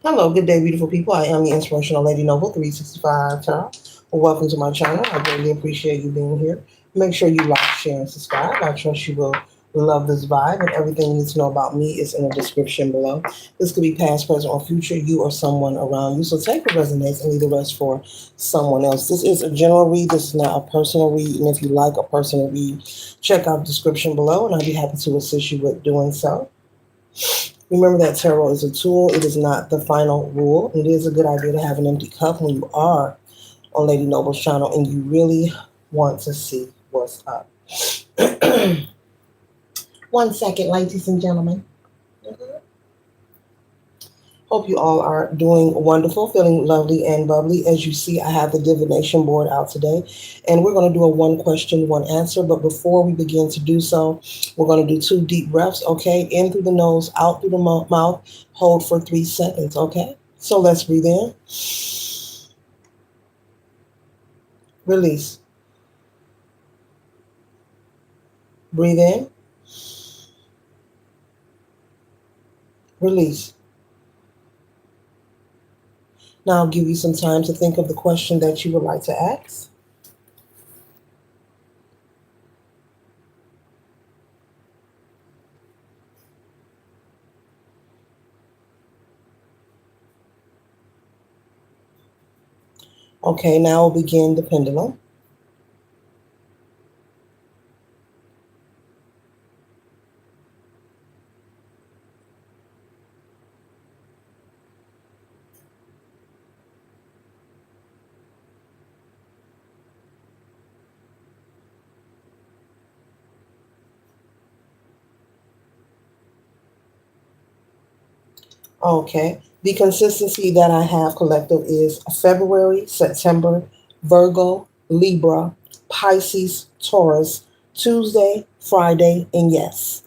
Hello, good day, beautiful people. I am the Inspirational Lady Noble 365 time. Welcome to my channel. I greatly appreciate you being here. Make sure you like, share, and subscribe. I trust you will love this vibe, and everything you need to know about me is in the description below. This could be past, present, or future, you or someone around you. So take what resonates and leave the rest for someone else. This is a general read. This is not a personal read. And if you like a personal read, check out the description below, and I'll be happy to assist you with doing so. Remember that tarot is a tool. It is not the final rule. It is a good idea to have an empty cup when you are on Lady Noble's channel and you really want to see what's up. 1 second, ladies and gentlemen. Hope you all are doing wonderful, feeling lovely and bubbly. As you see, I have the divination board out today, and we're going to do a one question, one answer. But before we begin to do so, we're going to do two deep breaths, okay? In through the nose, out through the mouth. Hold for 3 seconds, okay? So let's breathe in, release. Breathe in, release. Now I'll give you some time to think of the question that you would like to ask. Okay, now we'll begin the pendulum. Okay. The consistency that I have collective is February, September, Virgo, Libra, Pisces, Taurus, Tuesday, Friday, and yes.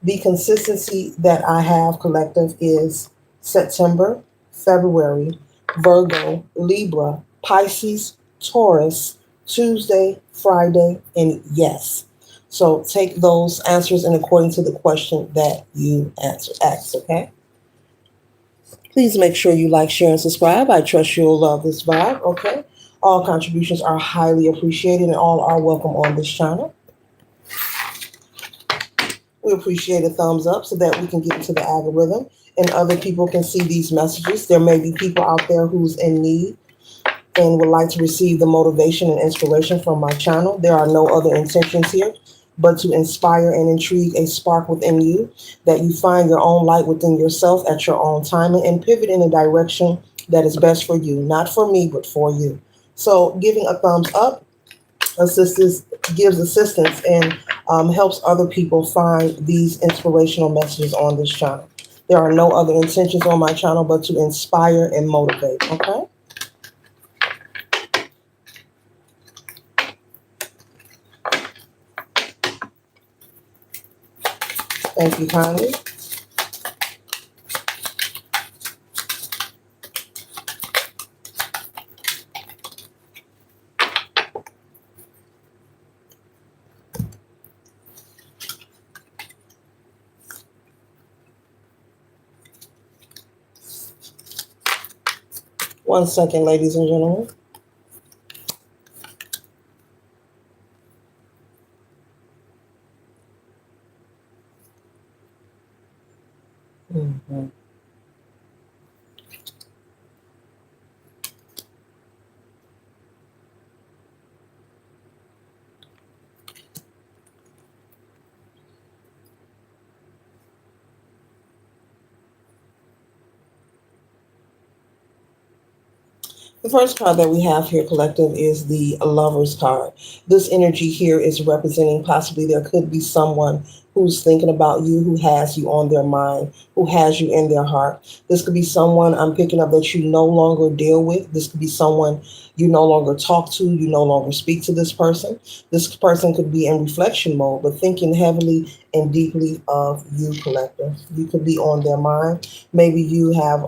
The consistency that I have collective is September, February, Virgo, Libra, Pisces, Taurus, Tuesday, Friday, and yes. So take those answers in according to the question that you asked, okay? Please make sure you like, share, and subscribe. I trust you'll love this vibe, okay? All contributions are highly appreciated and all are welcome on this channel. We appreciate a thumbs up so that we can get into the algorithm and other people can see these messages. There may be people out there who's in need and would like to receive the motivation and inspiration from my channel. There are no other intentions here but to inspire and intrigue a spark within you, that you find your own light within yourself at your own time and pivot in a direction that is best for you, not for me, but for you. So giving a thumbs up assistance gives assistance and helps other people find these inspirational messages on this channel. There are no other intentions on my channel but to inspire and motivate, okay? Thank you kindly. 1 second, ladies and gentlemen. Mhm. The first card that we have here, collective, is the Lover's card. This energy here is representing possibly there could be someone who's thinking about you, who has you on their mind, who has you in their heart. This could be someone I'm picking up that you no longer deal with. This could be someone you no longer talk to, you no longer speak to this person. This person could be in reflection mode, but thinking heavily and deeply of you, collective. You could be on their mind. Maybe you have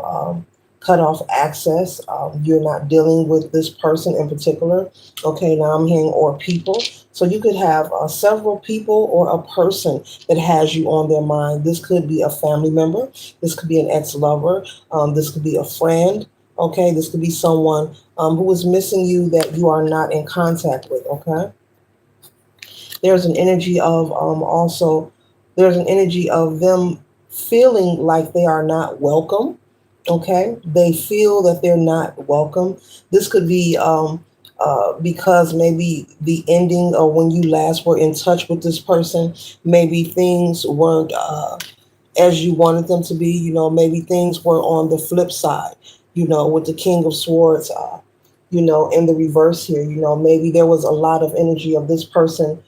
cut off access. You're not dealing with this person in particular. Okay, now I'm hearing or people. So you could have several people or a person that has you on their mind. This could be a family member. This could be an ex-lover. This could be a friend. Okay, this could be someone who is missing you that you are not in contact with. Okay, there's an energy of also there's an energy of them feeling like they are not welcome. Okay, they feel that they're not welcome. This could be because maybe the ending or when you last were in touch with this person, maybe things weren't as you wanted them to be. Maybe things were on the flip side, with the King of Swords, in the reverse here. Maybe there was a lot of energy of this person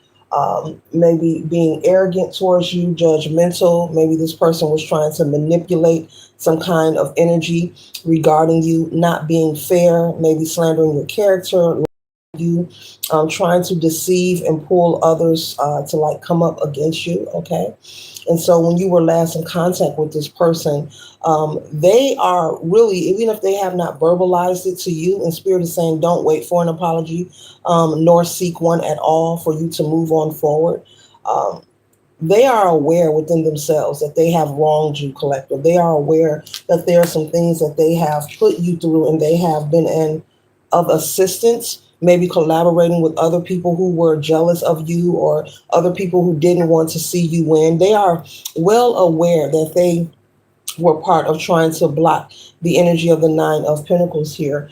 maybe being arrogant towards you, judgmental. Maybe this person was trying to manipulate some kind of energy regarding you, not being fair, maybe slandering your character, you, trying to deceive and pull others to like come up against you. Okay. And so when you were last in contact with this person, they are really, even if they have not verbalized it to you, and Spirit is saying, don't wait for an apology, nor seek one at all for you to move on forward. Um, they are aware within themselves that they have wronged you, collective. They are aware that there are some things that they have put you through and they have been in of assistance, maybe collaborating with other people who were jealous of you or other people who didn't want to see you win. They are well aware that they were part of trying to block the energy of the Nine of Pentacles here.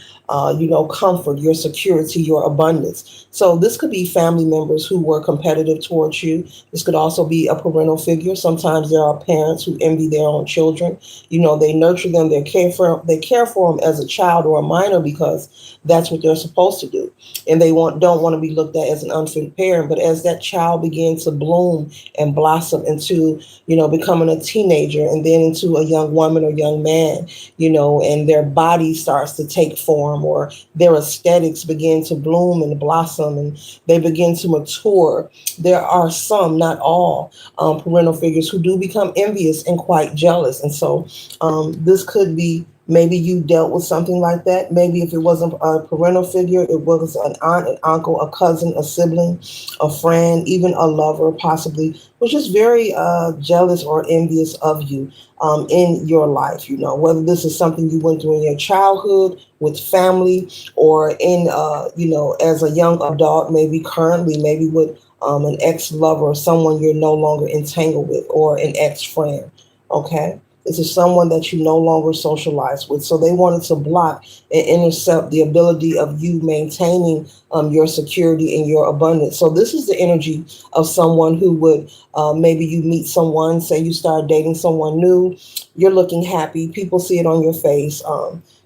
Comfort, your security, your abundance. So this could be family members who were competitive towards you. This could also be a parental figure. Sometimes there are parents who envy their own children. They nurture them, they care for them as a child or a minor because that's what they're supposed to do. And they don't want to be looked at as an unfit parent. But as that child begins to bloom and blossom into, becoming a teenager and then into a young woman or young man, and their body starts to take form or their aesthetics begin to bloom and blossom and they begin to mature. There are some, not all, parental figures who do become envious and quite jealous. And so this could be maybe you dealt with something like that. Maybe if it wasn't a parental figure, it was an aunt, an uncle, a cousin, a sibling, a friend, even a lover, possibly, was just very jealous or envious of you in your life. Whether this is something you went through in your childhood with family or in, as a young adult, maybe currently, maybe with an ex-lover or someone you're no longer entangled with or an ex-friend. Okay. This is someone that you no longer socialize with. So they wanted to block and intercept the ability of you maintaining your security and your abundance. So this is the energy of someone who would maybe you meet someone, say you start dating someone new, you're looking happy, people see it on your face.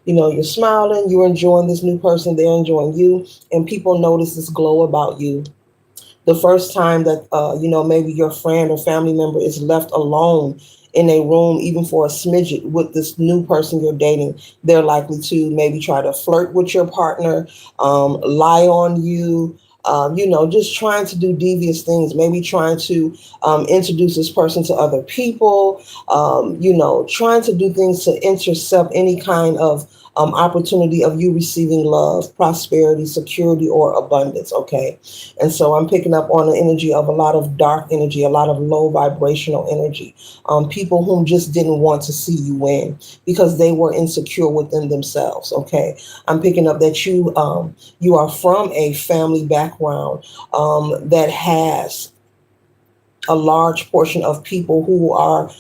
You're smiling, you're enjoying this new person, they're enjoying you, and people notice this glow about you the first time that maybe your friend or family member is left alone in a room, even for a smidget with this new person you're dating, they're likely to maybe try to flirt with your partner, lie on you, just trying to do devious things, maybe trying to introduce this person to other people, trying to do things to intercept any kind of opportunity of you receiving love, prosperity, security, or abundance. Okay. And so I'm picking up on the energy of a lot of dark energy, a lot of low vibrational energy, people whom just didn't want to see you win because they were insecure within themselves. Okay. I'm picking up that you are from a family background that has a large portion of people who are,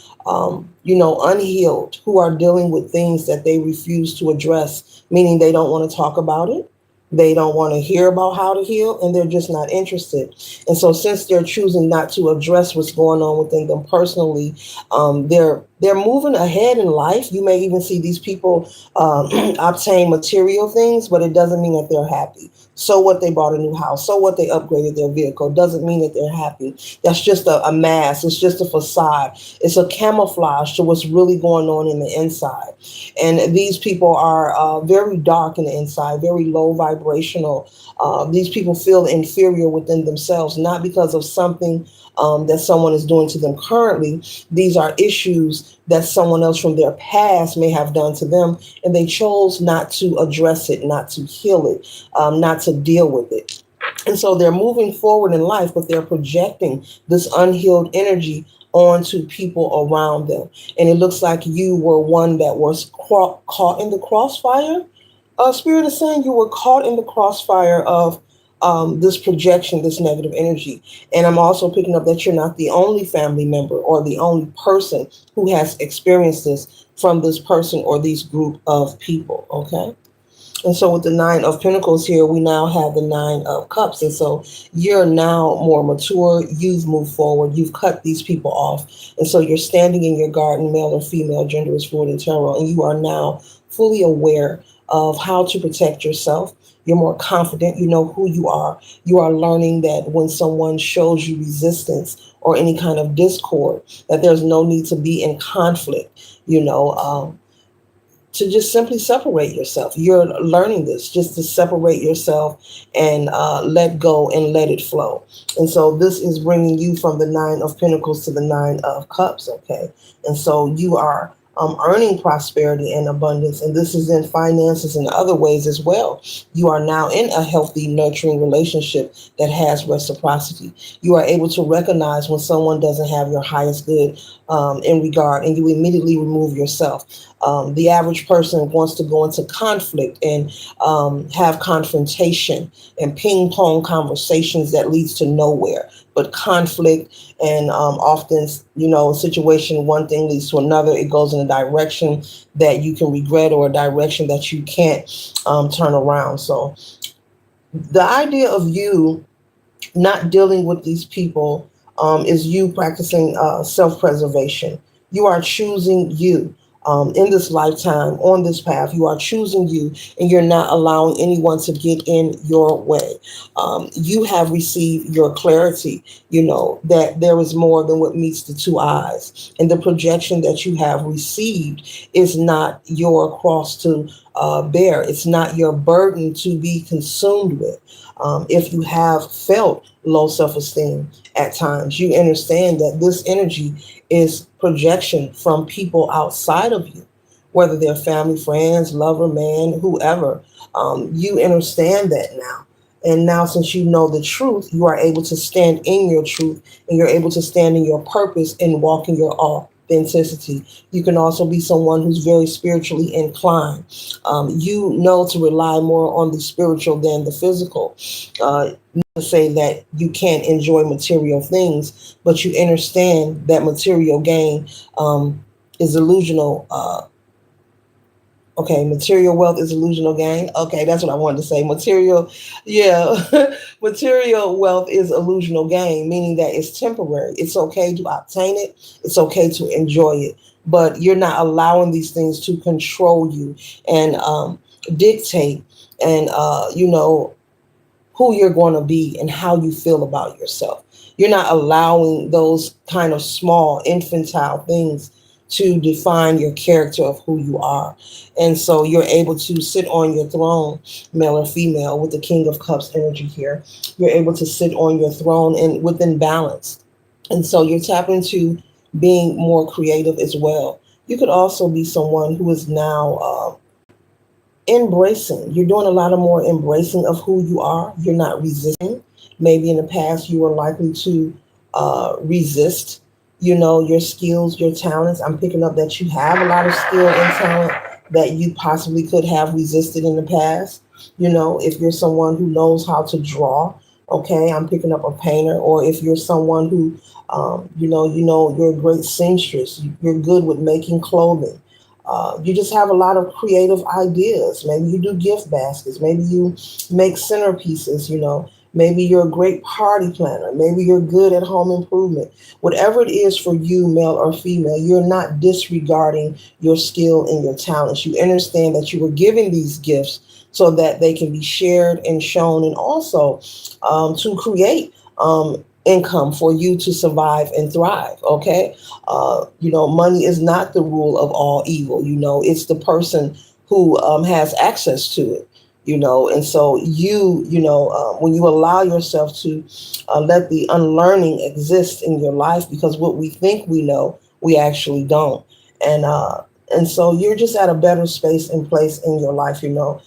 unhealed, who are dealing with things that they refuse to address, meaning they don't want to talk about it. They don't want to hear about how to heal, and they're just not interested. And so, since they're choosing not to address what's going on within them personally, they're moving ahead in life. You may even see these people obtain material things, but it doesn't mean that they're happy. So what, they bought a new house. So what, they upgraded their vehicle. Doesn't mean that they're happy. That's just a mask. It's just a facade. It's a camouflage to what's really going on in the inside. And these people are very dark in the inside, very low vibrational. These people feel inferior within themselves, not because of something that someone is doing to them currently. These are issues that someone else from their past may have done to them, and they chose not to address it, not to heal it, not to deal with it. And so they're moving forward in life, but they're projecting this unhealed energy onto people around them. And it looks like you were one that was caught in the crossfire. Spirit is saying you were caught in the crossfire of this projection, this negative energy. And I'm also picking up that you're not the only family member or the only person who has experienced this from this person or these group of people. Okay. And so with the Nine of Pentacles here, we now have the Nine of Cups. And so you're now more mature. You've moved forward. You've cut these people off. And so you're standing in your garden, male or female, gender is fluid in tarot, and you are now fully aware of how to protect yourself. You're more confident. You know who you are. You are learning that when someone shows you resistance or any kind of discord, that there's no need to be in conflict. To just simply separate yourself. You're learning this just to separate yourself and let go and let it flow. And so this is bringing you from the Nine of Pentacles to the Nine of Cups, okay? And so you are earning prosperity and abundance, and this is in finances and other ways as well. You are now in a healthy, nurturing relationship that has reciprocity. You are able to recognize when someone doesn't have your highest good in regard, and you immediately remove yourself. The average person wants to go into conflict and have confrontation and ping pong conversations that leads to nowhere. But conflict and often, a situation, one thing leads to another. It goes in a direction that you can regret or a direction that you can't turn around. So the idea of you not dealing with these people is you practicing self-preservation. You are choosing you in this lifetime, on this path. You are choosing you, and you're not allowing anyone to get in your way. You have received your clarity, that there is more than what meets the two eyes. And the projection that you have received is not your cross to bear. It's not your burden to be consumed with. If you have felt low self-esteem at times, you understand that this energy is projection from people outside of you, whether they're family, friends, lover, man, whoever. You understand that now. And now, since you know the truth, you are able to stand in your truth, and you're able to stand in your purpose and walk in your authenticity. You can also be someone who's very spiritually inclined. You know to rely more on the spiritual than the physical. Not to say that you can't enjoy material things, but you understand that material gain is illusional. Okay, material wealth is illusional gain. Okay, that's what I wanted to say. Yeah, material wealth is illusional gain, meaning that it's temporary. It's okay to obtain it. It's okay to enjoy it, but you're not allowing these things to control you and dictate and who you're going to be and how you feel about yourself. You're not allowing those kind of small infantile things to define your character of who you are. And so you're able to sit on your throne, male or female, with the King of Cups energy here. You're able to sit on your throne and within balance. And so you're tapping into being more creative as well. You could also be someone who is now embracing. You're doing a lot of more embracing of who you are. You're not resisting. Maybe in the past you were likely to resist, your skills, your talents. I'm picking up that you have a lot of skill and talent that you possibly could have resisted in the past. If you're someone who knows how to draw, okay, I'm picking up a painter. Or if you're someone who, you're a great seamstress. You're good with making clothing. You just have a lot of creative ideas. Maybe you do gift baskets. Maybe you make centerpieces, Maybe you're a great party planner. Maybe you're good at home improvement. Whatever it is for you, male or female, you're not disregarding your skill and your talents. You understand that you were given these gifts so that they can be shared and shown, and also to create income for you to survive and thrive. Okay. Money is not the rule of all evil. It's the person who has access to it. And so when you allow yourself to let the unlearning exist in your life, because what we think we know, we actually don't. And And so you're just at a better space and place in your life. You're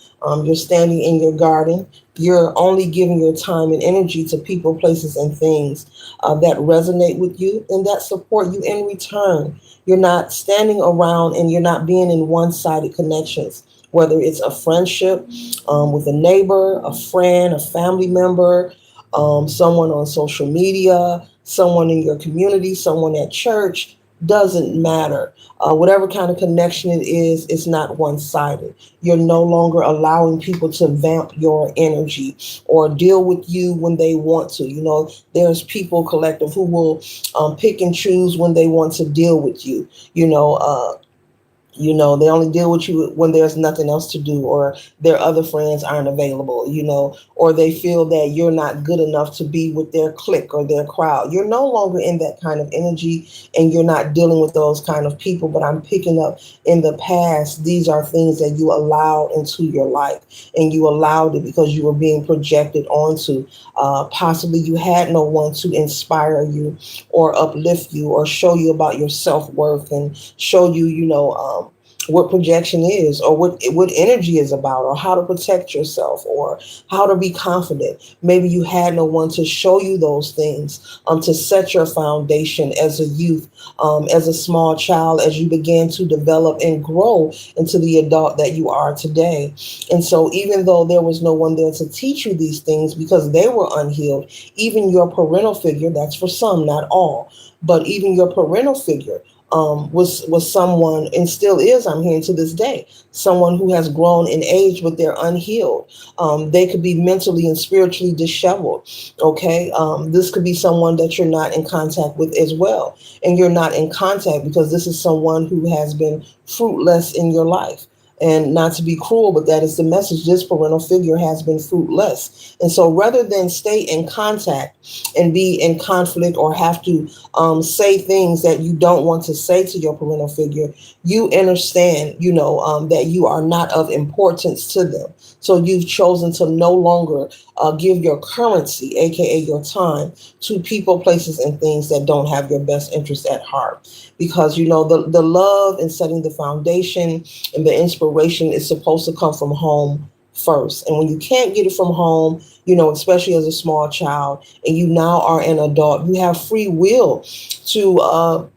standing in your garden. You're only giving your time and energy to people, places, and things that resonate with you and that support you in return. You're not standing around and you're not being in one-sided connections, whether it's a friendship with a neighbor, a friend, a family member, someone on social media, someone in your community, someone at church. Doesn't matter. Whatever kind of connection it is, it's not one sided. You're no longer allowing people to vamp your energy or deal with you when they want to. There's people collective who will pick and choose when they want to deal with you. They only deal with you when there's nothing else to do, or their other friends aren't available, or they feel that you're not good enough to be with their clique or their crowd. You're no longer in that kind of energy, and you're not dealing with those kind of people. But I'm picking up in the past, these are things that you allowed into your life, and you allowed it because you were being projected onto. Possibly you had no one to inspire you or uplift you or show you about your self-worth and show you, what projection is, or what energy is about, or how to protect yourself, or how to be confident. Maybe you had no one to show you those things, to set your foundation as a youth, as a small child, as you began to develop and grow into the adult that you are today. And so even though there was no one there to teach you these things because they were unhealed, even your parental figure, that's for some, not all, but even your parental figure was someone, and still is, I'm hearing to this day, someone who has grown in age, but they're unhealed. They could be mentally and spiritually disheveled. Okay, this could be someone that you're not in contact with as well, and you're not in contact because this is someone who has been fruitless in your life. And not to be cruel, but that is the message. This parental figure has been fruitless. And so rather than stay in contact and be in conflict or have to say things that you don't want to say to your parental figure, you understand, that you are not of importance to them. So you've chosen to no longer give your currency, aka your time, to people, places, and things that don't have your best interest at heart. Because the love and setting the foundation and the inspiration is supposed to come from home first. And when you can't get it from home, especially as a small child, and you now are an adult, you have free will to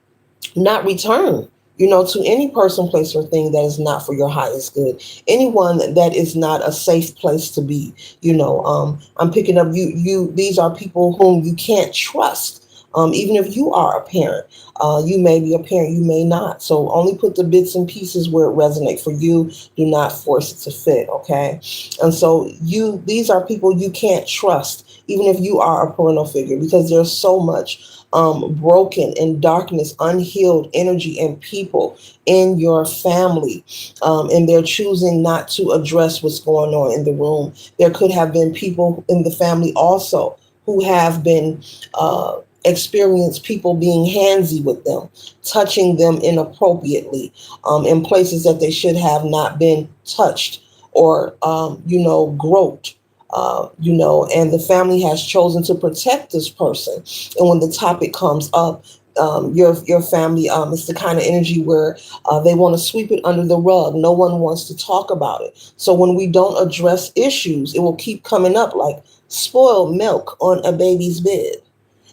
not return, to any person, place, or thing that is not for your highest good. Anyone that is not a safe place to be. I'm picking up these are people whom you can't trust. Even if you are a parent, you may be a parent, you may not. So only put the bits and pieces where it resonates for you. Do not force it to fit. Okay. And so these are people you can't trust, even if you are a parental figure, because there's so much broken in darkness, unhealed energy and people in your family. And they're choosing not to address what's going on in the room. There could have been people in the family also who have been experienced people being handsy with them, touching them inappropriately in places that they should have not been touched or, groped. And the family has chosen to protect this person. And when the topic comes up, your family is the kind of energy where they want to sweep it under the rug. No one wants to talk about it. So when we don't address issues, it will keep coming up like spoiled milk on a baby's bed.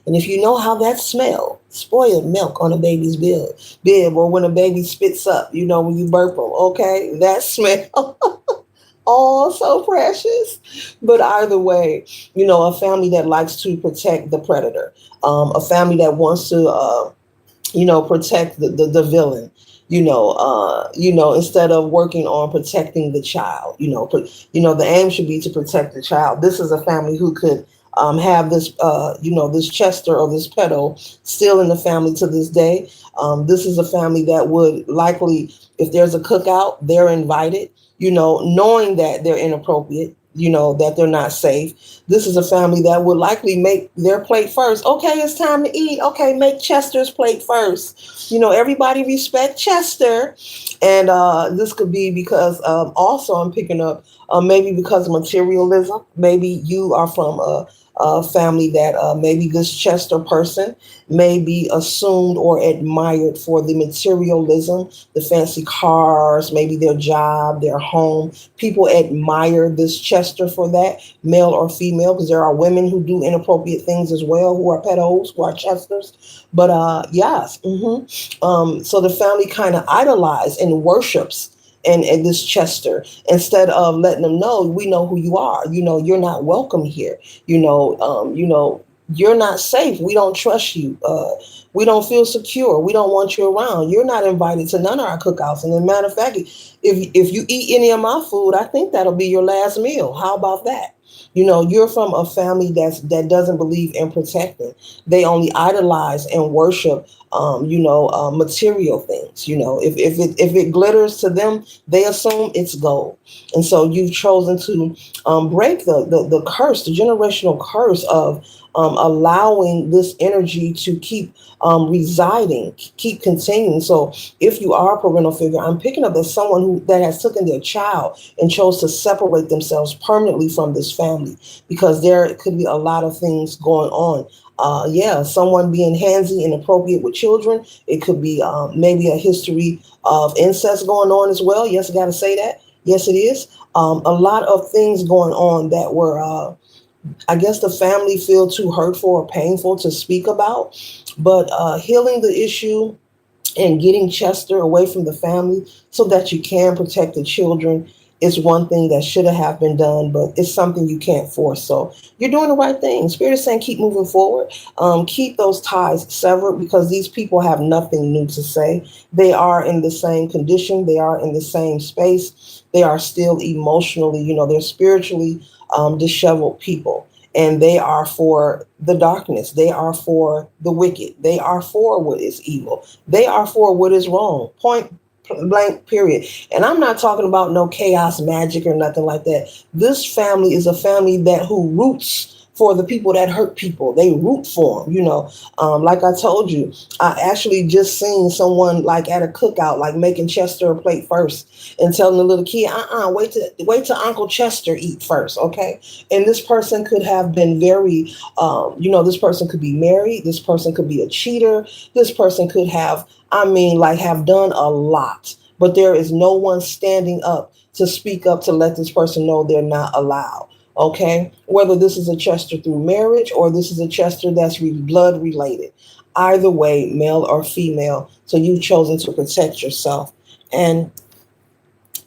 And if you know how that smells, spoiled milk on a baby's bib, or when a baby spits up, when you burp them, okay, that smell. Oh, so precious. But either way, a family that likes to protect the predator, a family that wants to, protect the villain, instead of working on protecting the child, the aim should be to protect the child. This is a family who could have this, this Chester or this pedo still in the family to this day. This is a family that would likely, if there's a cookout, they're invited, knowing that they're inappropriate, that they're not safe. This is a family that would likely make their plate first. Okay, it's time to eat. Okay, make Chester's plate first. Everybody respect Chester. And this could be because also I'm picking up maybe because of materialism. Maybe you are from family that maybe this Chester person may be assumed or admired for the materialism, the fancy cars, maybe their job, their home. People admire this Chester for that, male or female, because there are women who do inappropriate things as well, who are pedos, who are Chesters. But yes, so the family kind of idolize and worships and this Chester, instead of letting them know, we know who you are. You're not welcome here. You're not safe. We don't trust you. We don't feel secure. We don't want you around. You're not invited to none of our cookouts. And as a matter of fact, if you eat any of my food, I think that'll be your last meal. How about that? You're from a family that doesn't believe in protecting. They only idolize and worship, material things. If it glitters to them, they assume it's gold. And so you've chosen to break the curse, the generational curse of allowing this energy to keep residing, keep continuing. So if you are a parental figure, I'm picking up as someone that has taken their child and chose to separate themselves permanently from this family, because there could be a lot of things going on. Yeah, someone being handsy, inappropriate with children. It could be maybe a history of incest going on as well. Yes, I got to say that. Yes, it is. A lot of things going on that were, I guess, the family feel too hurtful or painful to speak about. But healing the issue and getting Chester away from the family so that you can protect the children is one thing that should have been done, but it's something you can't force. So you're doing the right thing. Spirit is saying keep moving forward. Keep those ties severed, because these people have nothing new to say. They are in the same condition. They are in the same space. They are still emotionally, they're spiritually disheveled people. And they are for the darkness. They are for the wicked. They are for what is evil. They are for what is wrong. Point blank, period. And I'm not talking about no chaos magic or nothing like that. This family is a family that who roots for the people that hurt people. They root for them. Like I told you, I actually just seen someone like at a cookout, like making Chester a plate first and telling the little kid, wait till Uncle Chester eat first, okay? And this person could have been very, this person could be married. This person could be a cheater. This person could have, have done a lot. But there is no one standing up to speak up to let this person know they're not allowed. Okay, whether this is a Chester through marriage or this is a Chester that's blood related, either way, male or female. So you've chosen to protect yourself, and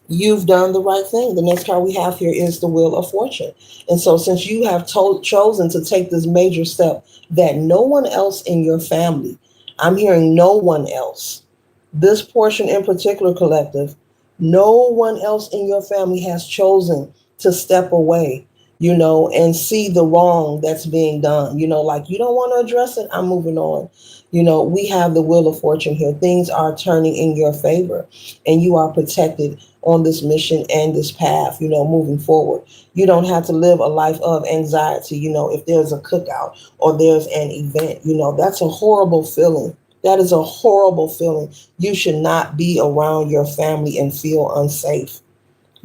you've done the right thing. The next card we have here is the Wheel of Fortune. And so since you have chosen to take this major step that no one else in your family, I'm hearing no one else, this portion in particular, collective, no one else in your family has chosen to step away, and see the wrong that's being done. Like, you don't want to address it, I'm moving on. We have the Wheel of Fortune here. Things are turning in your favor, and you are protected on this mission and this path, moving forward. You don't have to live a life of anxiety, if there's a cookout or there's an event, that's a horrible feeling. That is a horrible feeling. You should not be around your family and feel unsafe,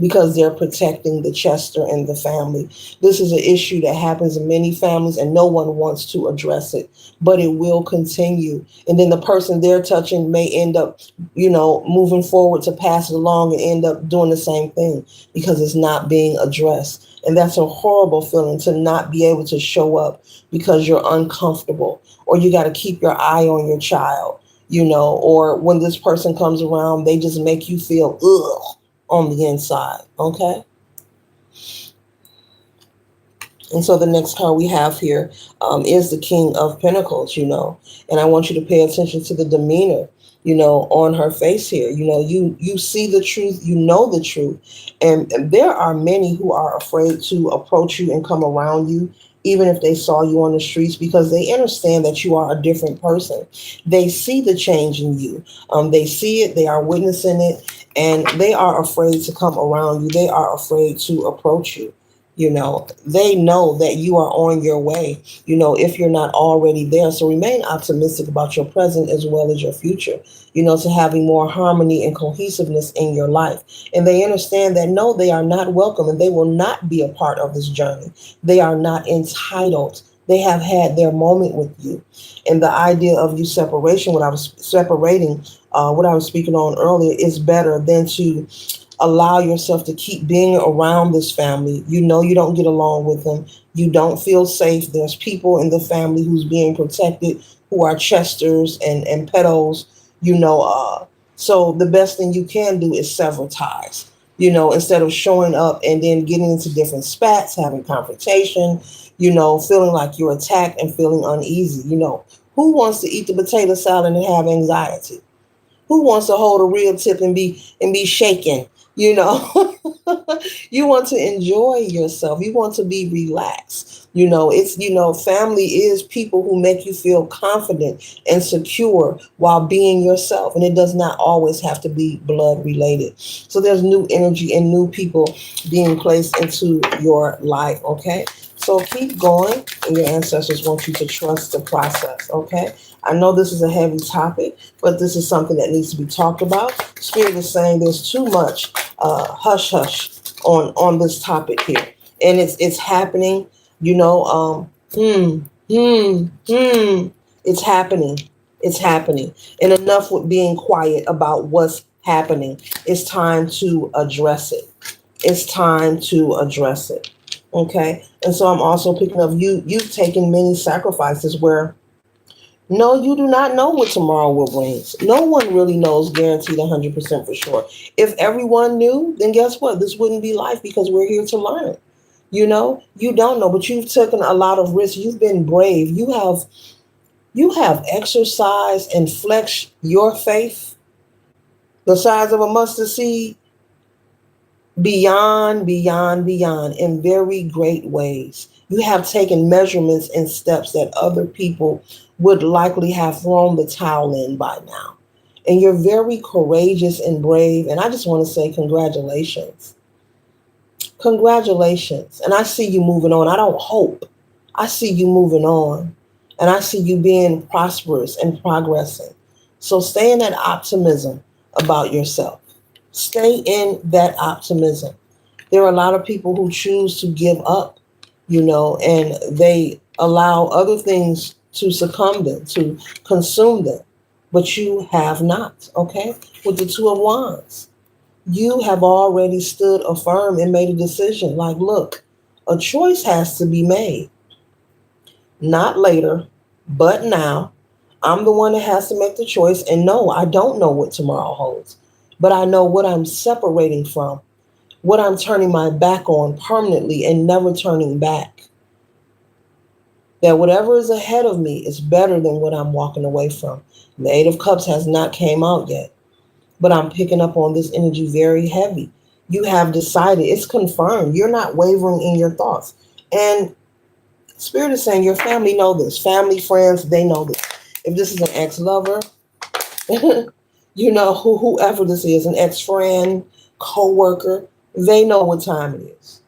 because they're protecting the Chester and the family. This is an issue that happens in many families and no one wants to address it, but it will continue. And then the person they're touching may end up, moving forward to pass it along and end up doing the same thing because it's not being addressed. And that's a horrible feeling, to not be able to show up because you're uncomfortable, or you got to keep your eye on your child, or when this person comes around, they just make you feel ugh on the inside, okay? And so the next card we have here is the King of Pentacles, and I want you to pay attention to the demeanor, on her face here. You see the truth, the truth. And there are many who are afraid to approach you and come around you, even if they saw you on the streets, because they understand that you are a different person. They see the change in you. They see it, they are witnessing it, and they are afraid to come around you. They are afraid to approach you. They know that you are on your way, if you're not already there. So remain optimistic about your present as well as your future, to having more harmony and cohesiveness in your life. And they understand that no, they are not welcome and they will not be a part of this journey. They are not entitled. They have had their moment with you. And the idea of you separation, what I was speaking on earlier, is better than to allow yourself to keep being around this family. You don't get along with them. You don't feel safe. There's people in the family who's being protected who are chesters and pedos, so the best thing you can do is sever ties, instead of showing up and then getting into different spats, having confrontation, feeling like you're attacked and feeling uneasy. Who wants to eat the potato salad and have anxiety? Who wants to hold a real tip and be shaken? You know, you want to enjoy yourself. You want to be relaxed. Family is people who make you feel confident and secure while being yourself. And it does not always have to be blood related. So there's new energy and new people being placed into your life. Okay. So keep going, and your ancestors want you to trust the process. Okay. I know this is a heavy topic, but this is something that needs to be talked about. Spirit is saying there's too much hush hush on this topic here, and it's happening. It's happening. It's happening, and enough with being quiet about what's happening. It's time to address it. It's time to address it. Okay, and so I'm also picking up you. You've taken many sacrifices where no, you do not know what tomorrow will bring. No one really knows guaranteed 100% for sure. If everyone knew, then guess what? This wouldn't be life because we're here to learn. You don't know, but you've taken a lot of risks. You've been brave. You have exercised and flexed your faith the size of a mustard seed beyond, beyond, beyond in very great ways. You have taken measurements and steps that other people would likely have thrown the towel in by now. And you're very courageous and brave. And I just want to say congratulations. Congratulations. And I see you moving on. I don't hope. I see you moving on. And I see you being prosperous and progressing. So stay in that optimism about yourself. Stay in that optimism. There are a lot of people who choose to give up, and they allow other things to succumb them, to consume them. But you have not, okay? With the Two of Wands, you have already stood affirm and made a decision. Like, look, a choice has to be made. Not later, but now. I'm the one that has to make the choice. And no, I don't know what tomorrow holds, but I know what I'm separating from, what I'm turning my back on permanently and never turning back. That whatever is ahead of me is better than what I'm walking away from. The Eight of Cups has not came out yet, but I'm picking up on this energy very heavy. You have decided, it's confirmed. You're not wavering in your thoughts. And Spirit is saying your family know this. Family, friends, they know this. If this is an ex-lover, whoever this is, an ex-friend, co-worker, they know what time it is.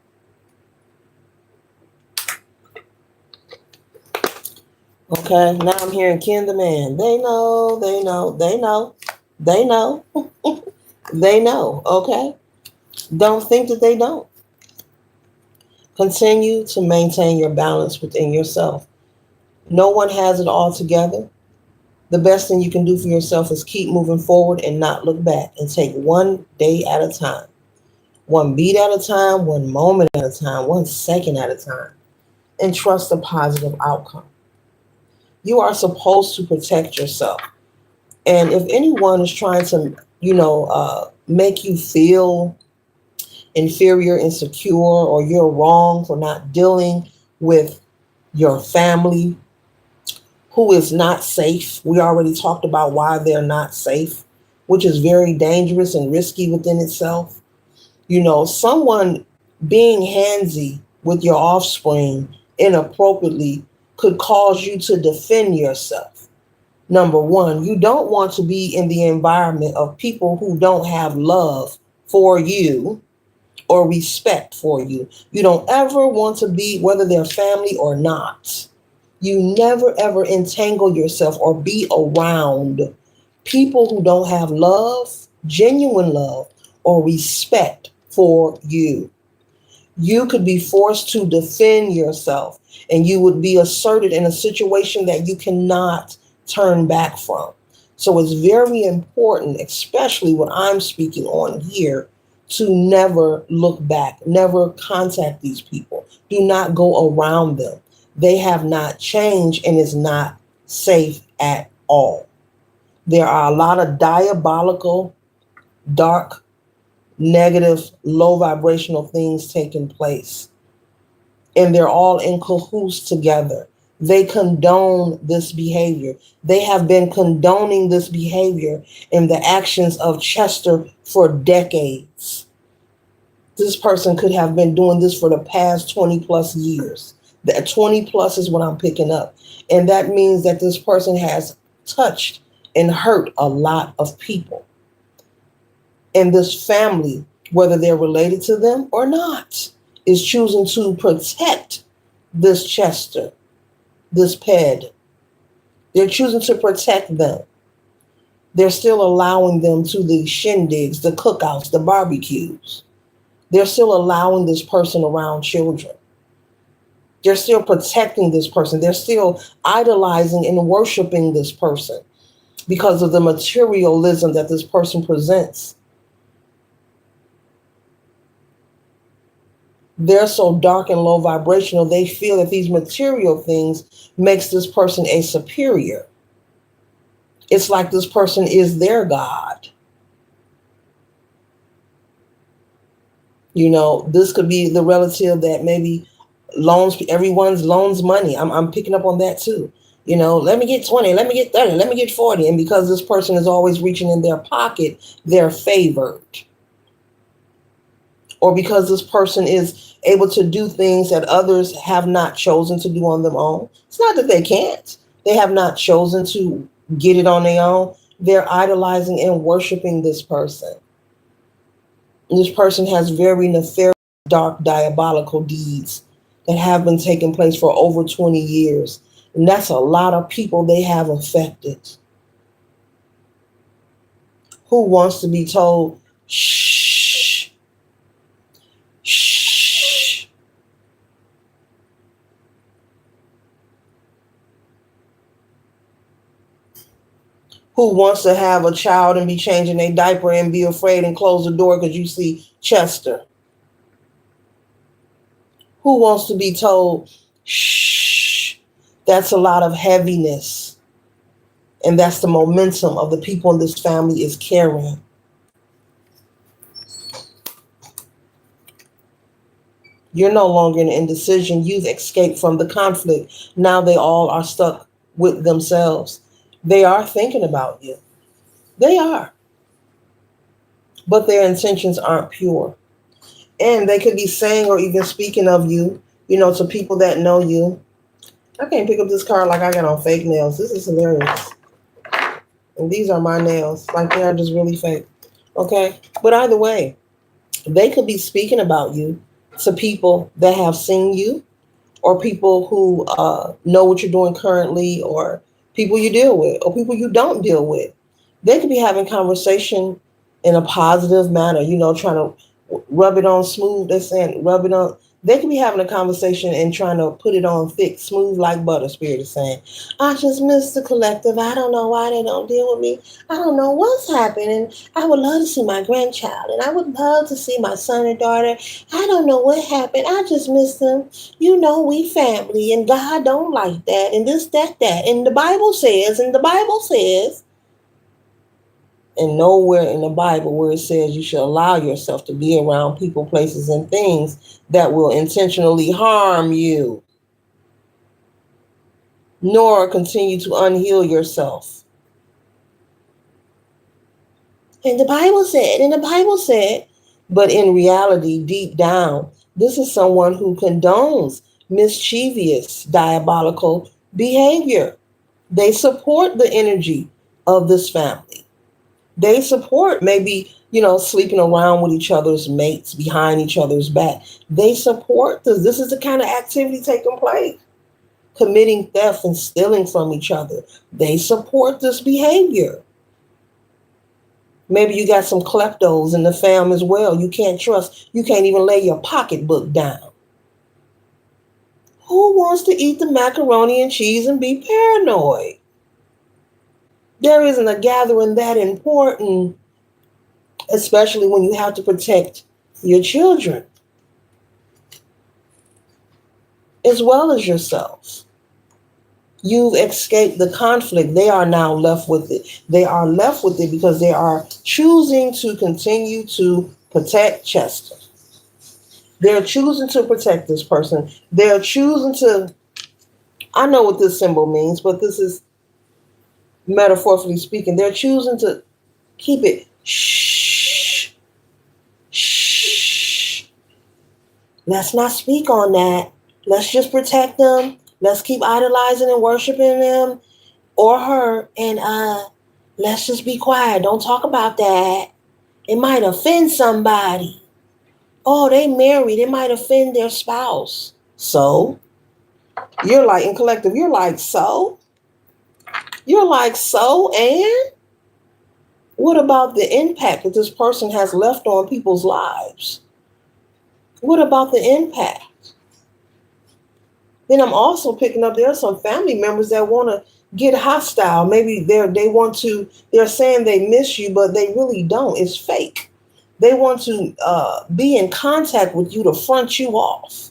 Okay, now I'm hearing Ken the Man. They know, they know, they know, they know, they know, okay? Don't think that they don't. Continue to maintain your balance within yourself. No one has it all together. The best thing you can do for yourself is keep moving forward and not look back and take one day at a time, one beat at a time, one moment at a time, 1 second at a time, and trust a positive outcome. You are supposed to protect yourself. And if anyone is trying to, make you feel inferior, insecure, or you're wrong for not dealing with your family who is not safe. We already talked about why they're not safe, which is very dangerous and risky within itself. Someone being handsy with your offspring inappropriately could cause you to defend yourself. Number one, you don't want to be in the environment of people who don't have love for you or respect for you. You don't ever want to be, whether they're family or not, you never ever entangle yourself or be around people who don't have love, genuine love, or respect for you. You could be forced to defend yourself, and you would be asserted in a situation that you cannot turn back from. So it's very important, especially when I'm speaking on here, to never look back, never contact these people. Do not go around them. They have not changed and is not safe at all. There are a lot of diabolical, dark, negative, low vibrational things taking place. And they're all in cahoots together. They condone this behavior. They have been condoning this behavior in the actions of Chester for decades. This person could have been doing this for the past 20 plus years. That 20 plus is what I'm picking up. And that means that this person has touched and hurt a lot of people. And this family, whether they're related to them or not, is choosing to protect this Chester, this Ped. They're choosing to protect them. They're still allowing them to the shindigs, the cookouts, the barbecues. They're still allowing this person around children. They're still protecting this person. They're still idolizing and worshiping this person because of the materialism that this person presents. They're so dark and low vibrational, they feel that these material things makes this person a superior. It's like this person is their God. You know, this could be the relative that maybe everyone's loans money. I'm picking up on that too. You know, let me get 20, let me get 30, let me get 40. And because this person is always reaching in their pocket, they're favored. Or because this person is able to do things that others have not chosen to do on their own. It's not that they can't. They have not chosen to get it on their own. They're idolizing and worshiping this person. And this person has very nefarious, dark, diabolical deeds that have been taking place for over 20 years. And that's a lot of people they have affected. Who wants to be told, shh, shh. Who wants to have a child and be changing their diaper and be afraid and close the door because you see Chester? Who wants to be told, shh? That's a lot of heaviness. And that's the momentum of the people in this family is carrying. You're no longer in indecision. You've escaped from the conflict. Now they all are stuck with themselves. They are thinking about you. They are. But their intentions aren't pure. And they could be saying or even speaking of you, you know, to people that know you. I can't pick up this card like I got on fake nails. This is hilarious. And these are my nails. Like they are just really fake. Okay? But either way, they could be speaking about you to people that have seen you, or people who know what you're doing currently, or people you deal with, or people you don't deal with. They could be having conversation in a positive manner, you know, trying to rub it on smooth. They're saying rub it on. They could be having a conversation and trying to put it on thick, smooth like butter. Spirit is saying, I just miss the collective. I don't know why they don't deal with me. I don't know what's happening. I would love to see my grandchild, and I would love to see my son and daughter. I don't know what happened. I just miss them. You know, we family, and God don't like that, and this, that. And the Bible says, and nowhere in the Bible where it says you should allow yourself to be around people, places, and things that will intentionally harm you, nor continue to unheal yourself. And the Bible said, but in reality, deep down, this is someone who condones mischievous, diabolical behavior. They support the energy of this family. They support maybe, sleeping around with each other's mates behind each other's back. They support this. This is the kind of activity taking place. Committing theft and stealing from each other. They support this behavior. Maybe you got some kleptos in the fam as well. You can't trust. You can't even lay your pocketbook down. Who wants to eat the macaroni and cheese and be paranoid? There isn't a gathering that important, especially when you have to protect your children as well as yourself. You've escaped the conflict. They are now left with it. They are left with it because they are choosing to continue to protect Chester. They're choosing to protect this person. They're choosing to, I know what this symbol means, but this is metaphorically speaking. They're choosing to keep it shh, shh. Let's not speak on that. Let's just protect them. Let's keep idolizing and worshiping them or her. And let's just be quiet. Don't talk about that. It might offend somebody. Oh, they married. It might offend their spouse. So, you're like, in collective, you're like, so? You're like, so, and? What about the impact that this person has left on people's lives? What about the impact? Then I'm also picking up, there are some family members that want to get hostile. Maybe they're saying they miss you, but they really don't. It's fake. They want to be in contact with you to front you off.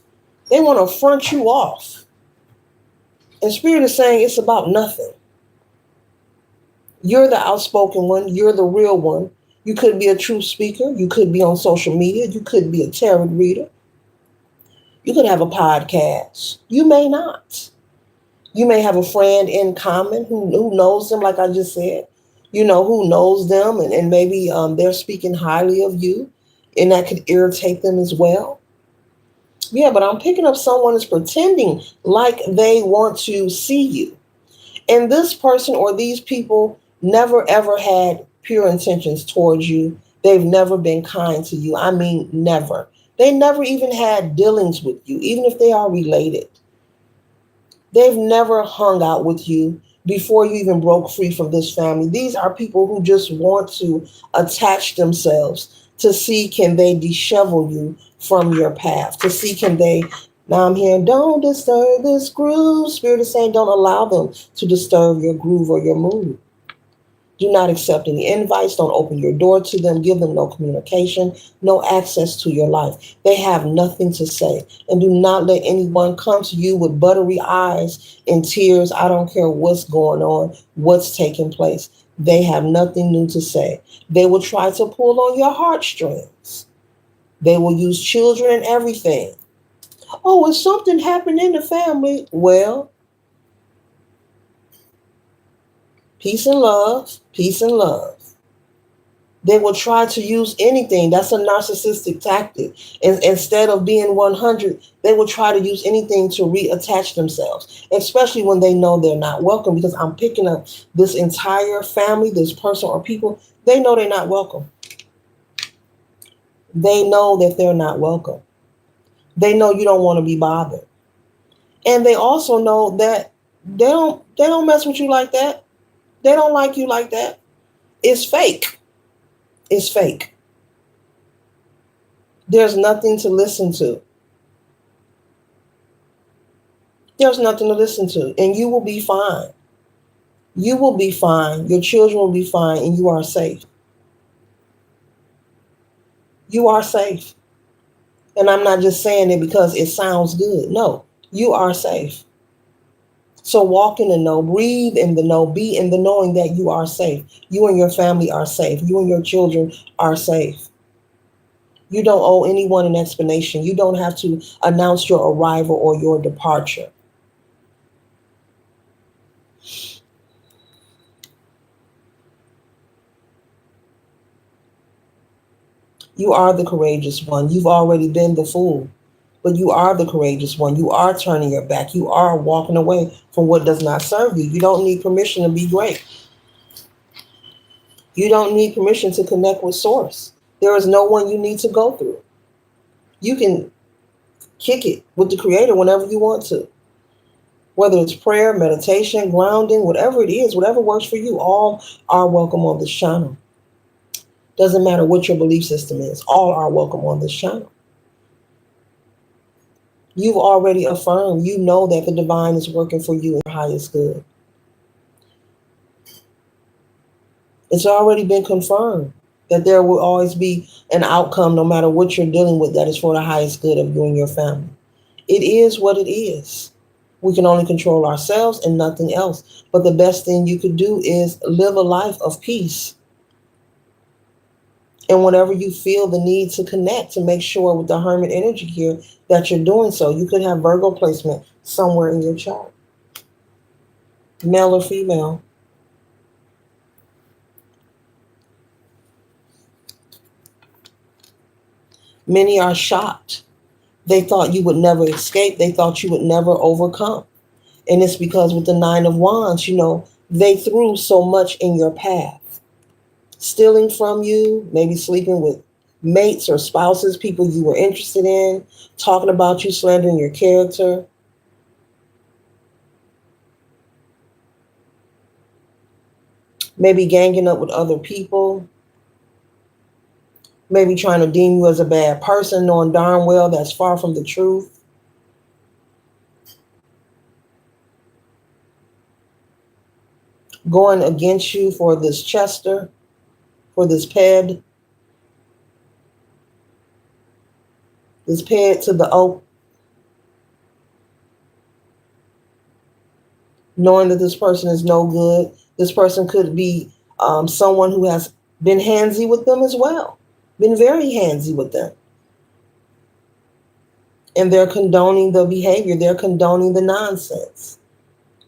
They want to front you off. And Spirit is saying it's about nothing. You're the outspoken one. You're the real one. You could be a true speaker. You could be on social media. You could be a tarot reader. You could have a podcast. You may not. You may have a friend in common who knows them, like I just said, who knows them, and maybe they're speaking highly of you, and that could irritate them as well. Yeah, but I'm picking up someone is pretending like they want to see you. And this person or these people never ever had pure intentions towards you. They've never been kind to you. I mean, never. They never even had dealings with you, even if they are related. They've never hung out with you before you even broke free from this family. These are people who just want to attach themselves to see can they dishevel you from your path, to see can they, now I'm hearing, don't disturb this groove. Spirit is saying don't allow them to disturb your groove or your mood. Do not accept any invites. Don't open your door to them. Give them no communication, no access to your life. They have nothing to say. And do not let anyone come to you with buttery eyes and tears. I don't care what's going on, what's taking place. They have nothing new to say. They will try to pull on your heartstrings. They will use children and everything. Oh, if something happened in the family, well, peace and love, peace and love. They will try to use anything. That's a narcissistic tactic. And instead of being 100, they will try to use anything to reattach themselves, especially when they know they're not welcome, because I'm picking up this entire family, this person or people, they know they're not welcome. They know that they're not welcome. They know you don't want to be bothered. And they also know that they don't mess with you like that. They don't like you like that. It's fake. It's fake. There's nothing to listen to. There's nothing to listen to. And you will be fine. You will be fine. Your children will be fine. And you are safe. You are safe. And I'm not just saying it because it sounds good. No, you are safe. So walk in the know, breathe in the know, be in the knowing that you are safe. You and your family are safe. You and your children are safe. You don't owe anyone an explanation. You don't have to announce your arrival or your departure. You are the courageous one. You've already been the fool, but you are the courageous one. You are turning your back. You are walking away from what does not serve you. You don't need permission to be great. You don't need permission to connect with Source. There is no one you need to go through. You can kick it with the Creator whenever you want to. Whether it's prayer, meditation, grounding, whatever it is, whatever works for you, all are welcome on this channel. Doesn't matter what your belief system is, all are welcome on this channel. You've already affirmed, you know that the divine is working for you in your highest good. It's already been confirmed that there will always be an outcome no matter what you're dealing with that is for the highest good of you and your family. It is what it is. We can only control ourselves and nothing else. But the best thing you could do is live a life of peace. And whenever you feel the need to connect, to make sure with the Hermit energy here that you're doing so. You could have Virgo placement somewhere in your chart, male or female. Many are shocked. They thought you would never escape. They thought you would never overcome. And it's because with the Nine of Wands, they threw so much in your path. Stealing from you, maybe sleeping with mates or spouses, people you were interested in, talking about you, slandering your character. Maybe ganging up with other people. Maybe trying to deem you as a bad person, knowing darn well that's far from the truth. Going against you for this Chester, for this ped to the oak, knowing that this person is no good. This person could be someone who has been handsy with them as well, been very handsy with them. And they're condoning the behavior, they're condoning the nonsense.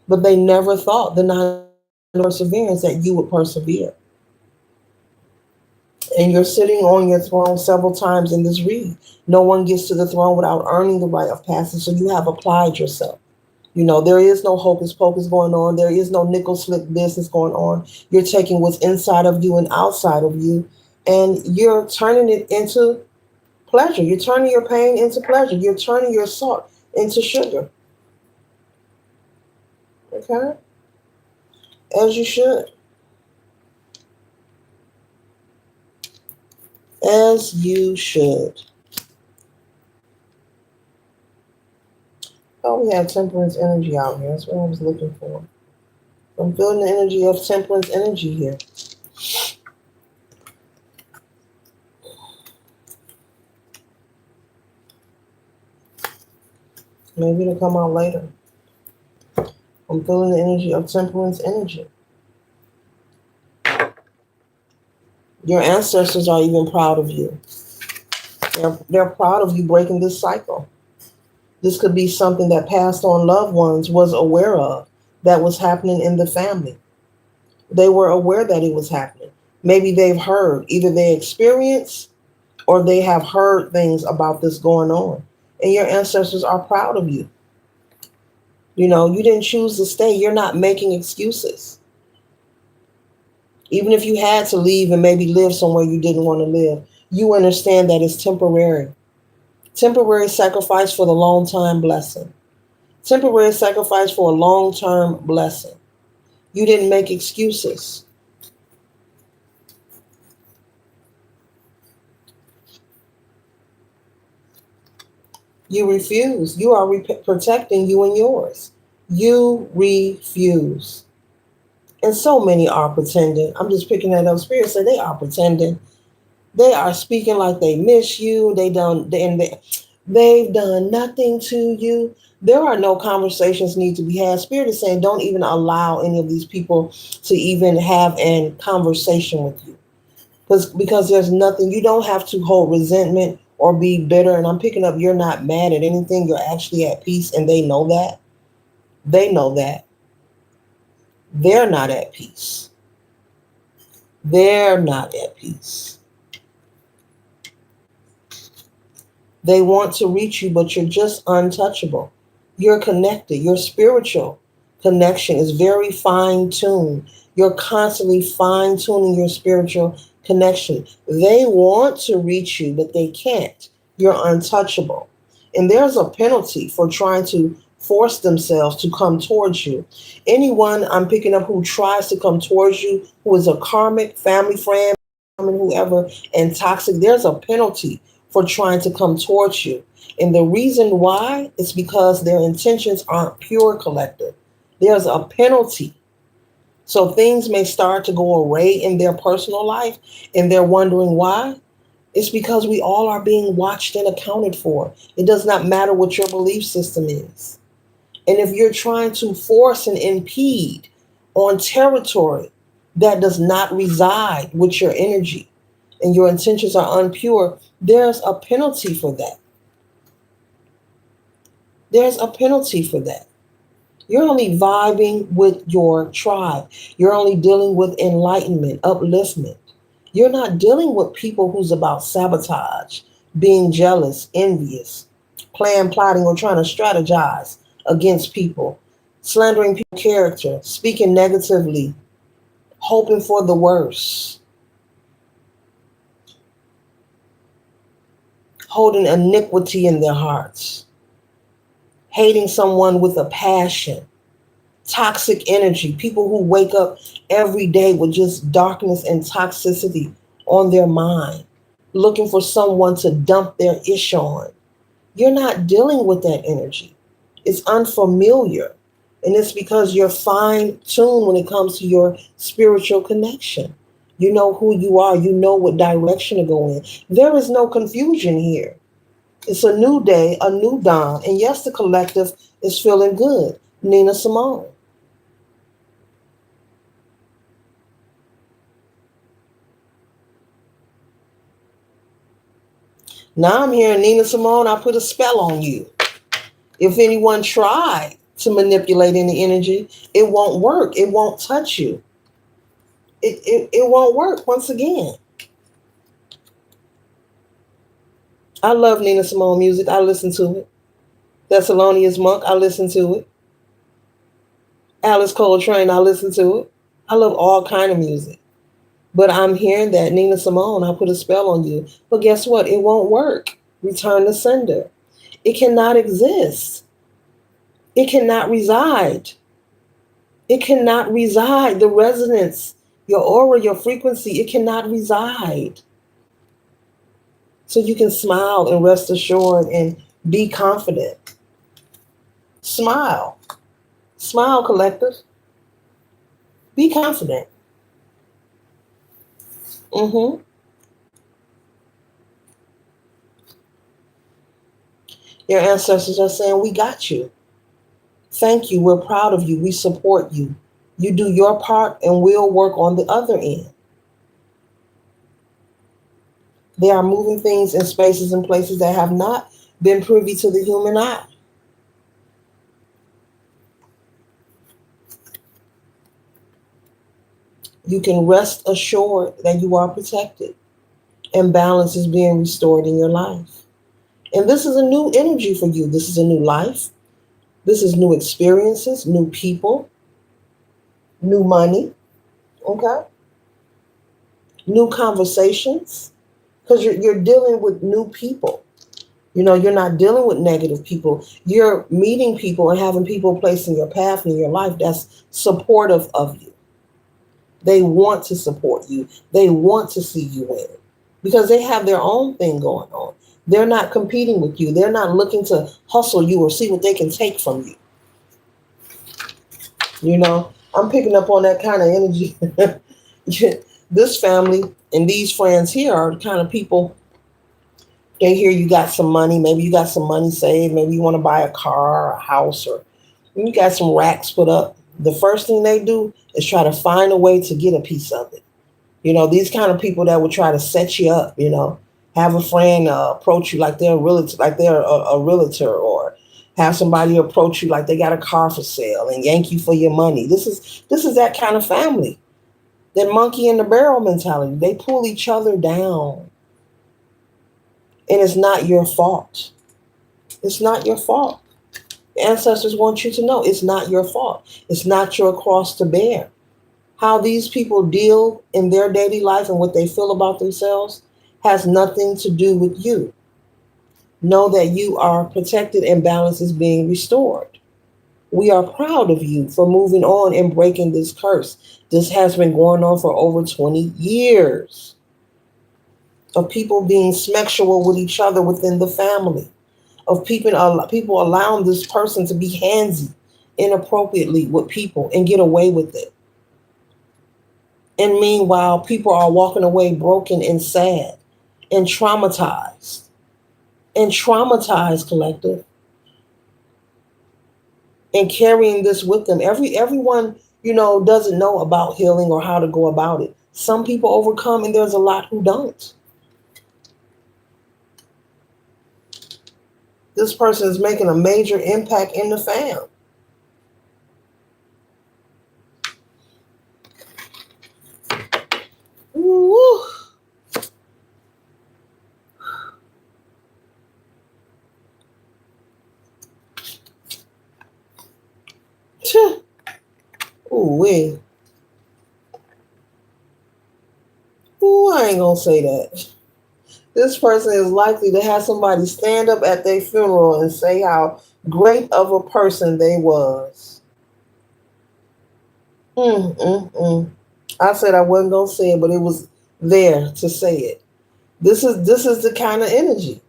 But they never thought the perseverance that you would persevere. And you're sitting on your throne several times in this read. No one gets to the throne without earning the right of passage, so you have applied yourself. There is no hocus pocus going on. There is no nickel slick business going on. You're taking what's inside of you and outside of you, and you're turning it into pleasure. You're turning your pain into pleasure. You're turning your salt into sugar. Okay? As you should. As you should. Oh, we have temperance energy out here. That's what I was looking for. I'm feeling the energy of temperance energy here. Maybe it'll come out later. I'm feeling the energy of temperance energy. Your ancestors are even proud of you. They're proud of you breaking this cycle. This could be something that passed on loved ones was aware of that was happening in the family. They were aware that it was happening. Maybe they've heard, either they experience or they have heard things about this going on. And your ancestors are proud of you. You didn't choose to stay. You're not making excuses. Even if you had to leave and maybe live somewhere you didn't want to live, you understand that it's temporary. Temporary sacrifice for the long-time blessing. Temporary sacrifice for a long-term blessing. You didn't make excuses. You refuse. You are protecting you and yours. You refuse. And so many are pretending. I'm just picking that up. Spirit said they are pretending. They are speaking like they miss you. They've done nothing to you. There are no conversations need to be had. Spirit is saying don't even allow any of these people to even have a conversation with you. Because there's nothing, you don't have to hold resentment or be bitter. And I'm picking up you're not mad at anything. You're actually at peace, and they know that. They know that. They're not at peace. They're not at peace. They want to reach you, but you're just untouchable. You're connected. You're spiritual. connection is very fine tuned. You're constantly fine tuning your spiritual connection. They want to reach you, but they can't. You're untouchable. And there's a penalty for trying to force themselves to come towards you. Anyone I'm picking up who tries to come towards you, who is a karmic family friend, whoever, and toxic, there's a penalty for trying to come towards you. And the reason why is because their intentions aren't pure, collective. There's a penalty. So things may start to go awry in their personal life, and they're wondering why. It's because we all are being watched and accounted for. It does not matter what your belief system is. And if you're trying to force and impede on territory that does not reside with your energy and your intentions are unpure, there's a penalty for that. There's a penalty for that. You're only vibing with your tribe. You're only dealing with enlightenment, upliftment. You're not dealing with people who's about sabotage, being jealous, envious, plan, plotting, or trying to strategize against people, slandering people's character, speaking negatively, hoping for the worst, holding iniquity in their hearts, hating someone with a passion, toxic energy, people who wake up every day with just darkness and toxicity on their mind, looking for someone to dump their ish on. You're not dealing with that energy. It's unfamiliar. And it's because you're fine tuned when it comes to your spiritual connection. You know who you are. You know what direction to go in. There is no confusion here. It's a new day, a new dawn. And yes, the collective is feeling good. Nina Simone. Now I'm hearing Nina Simone, I put a spell on you. If anyone tried to manipulate any energy, it won't work. It won't touch you. It won't work once again. I love Nina Simone music. I listen to it. Thessalonians Monk, I listen to it. Alice Coltrane, I listen to it. I love all kind of music. But I'm hearing that Nina Simone, I put a spell on you. But guess what? It won't work. Return to sender. It cannot exist. It cannot reside. It cannot reside. The resonance, your aura, your frequency, it cannot reside. So you can smile and rest assured and be confident. Smile. Smile, collective. Be confident. Mm-hmm. Your ancestors are saying, we got you. Thank you. We're proud of you. We support you. You do your part and we'll work on the other end. They are moving things in spaces and places that have not been privy to the human eye. You can rest assured that you are protected and balance is being restored in your life. And this is a new energy for you. This is a new life. This is new experiences, new people, new money, okay? New conversations, because you're dealing with new people. You know, you're not dealing with negative people. You're meeting people and having people placed in your path in your life that's supportive of you. They want to support you. They want to see you win because they have their own thing going on. They're not competing with you. They're not looking to hustle you or see what they can take from you. You know, I'm picking up on that kind of energy. This family and these friends here are the kind of people, they hear you got some money. Maybe you got some money saved. Maybe you want to buy a car or a house or you got some racks put up. The first thing they do is try to find a way to get a piece of it. You know, these kind of people that would try to set you up, you know, have a friend approach you like they're a realtor or have somebody approach you like they got a car for sale and yank you for your money. This is that kind of family. That monkey in the barrel mentality. They pull each other down. And it's not your fault. It's not your fault. The ancestors want you to know it's not your fault. It's not your cross to bear. How these people deal in their daily life and what they feel about themselves has nothing to do with you. Know that you are protected and balance is being restored. We are proud of you for moving on and breaking this curse. This has been going on for over 20 years of people being sexual with each other within the family, of people allowing this person to be handsy inappropriately with people and get away with it. And meanwhile, people are walking away broken and sad and traumatized. And traumatized, collective, and carrying this with them. Everyone, doesn't know about healing or how to go about it. Some people overcome and there's a lot who don't. This person is making a major impact in the fam. Ooh. Ooh, wee. Ooh, I ain't gonna say that. This person is likely to have somebody stand up at their funeral and say how great of a person they was. Mm, mm, mm. I said I wasn't gonna say it, but it was there to say it. This is the kind of energy,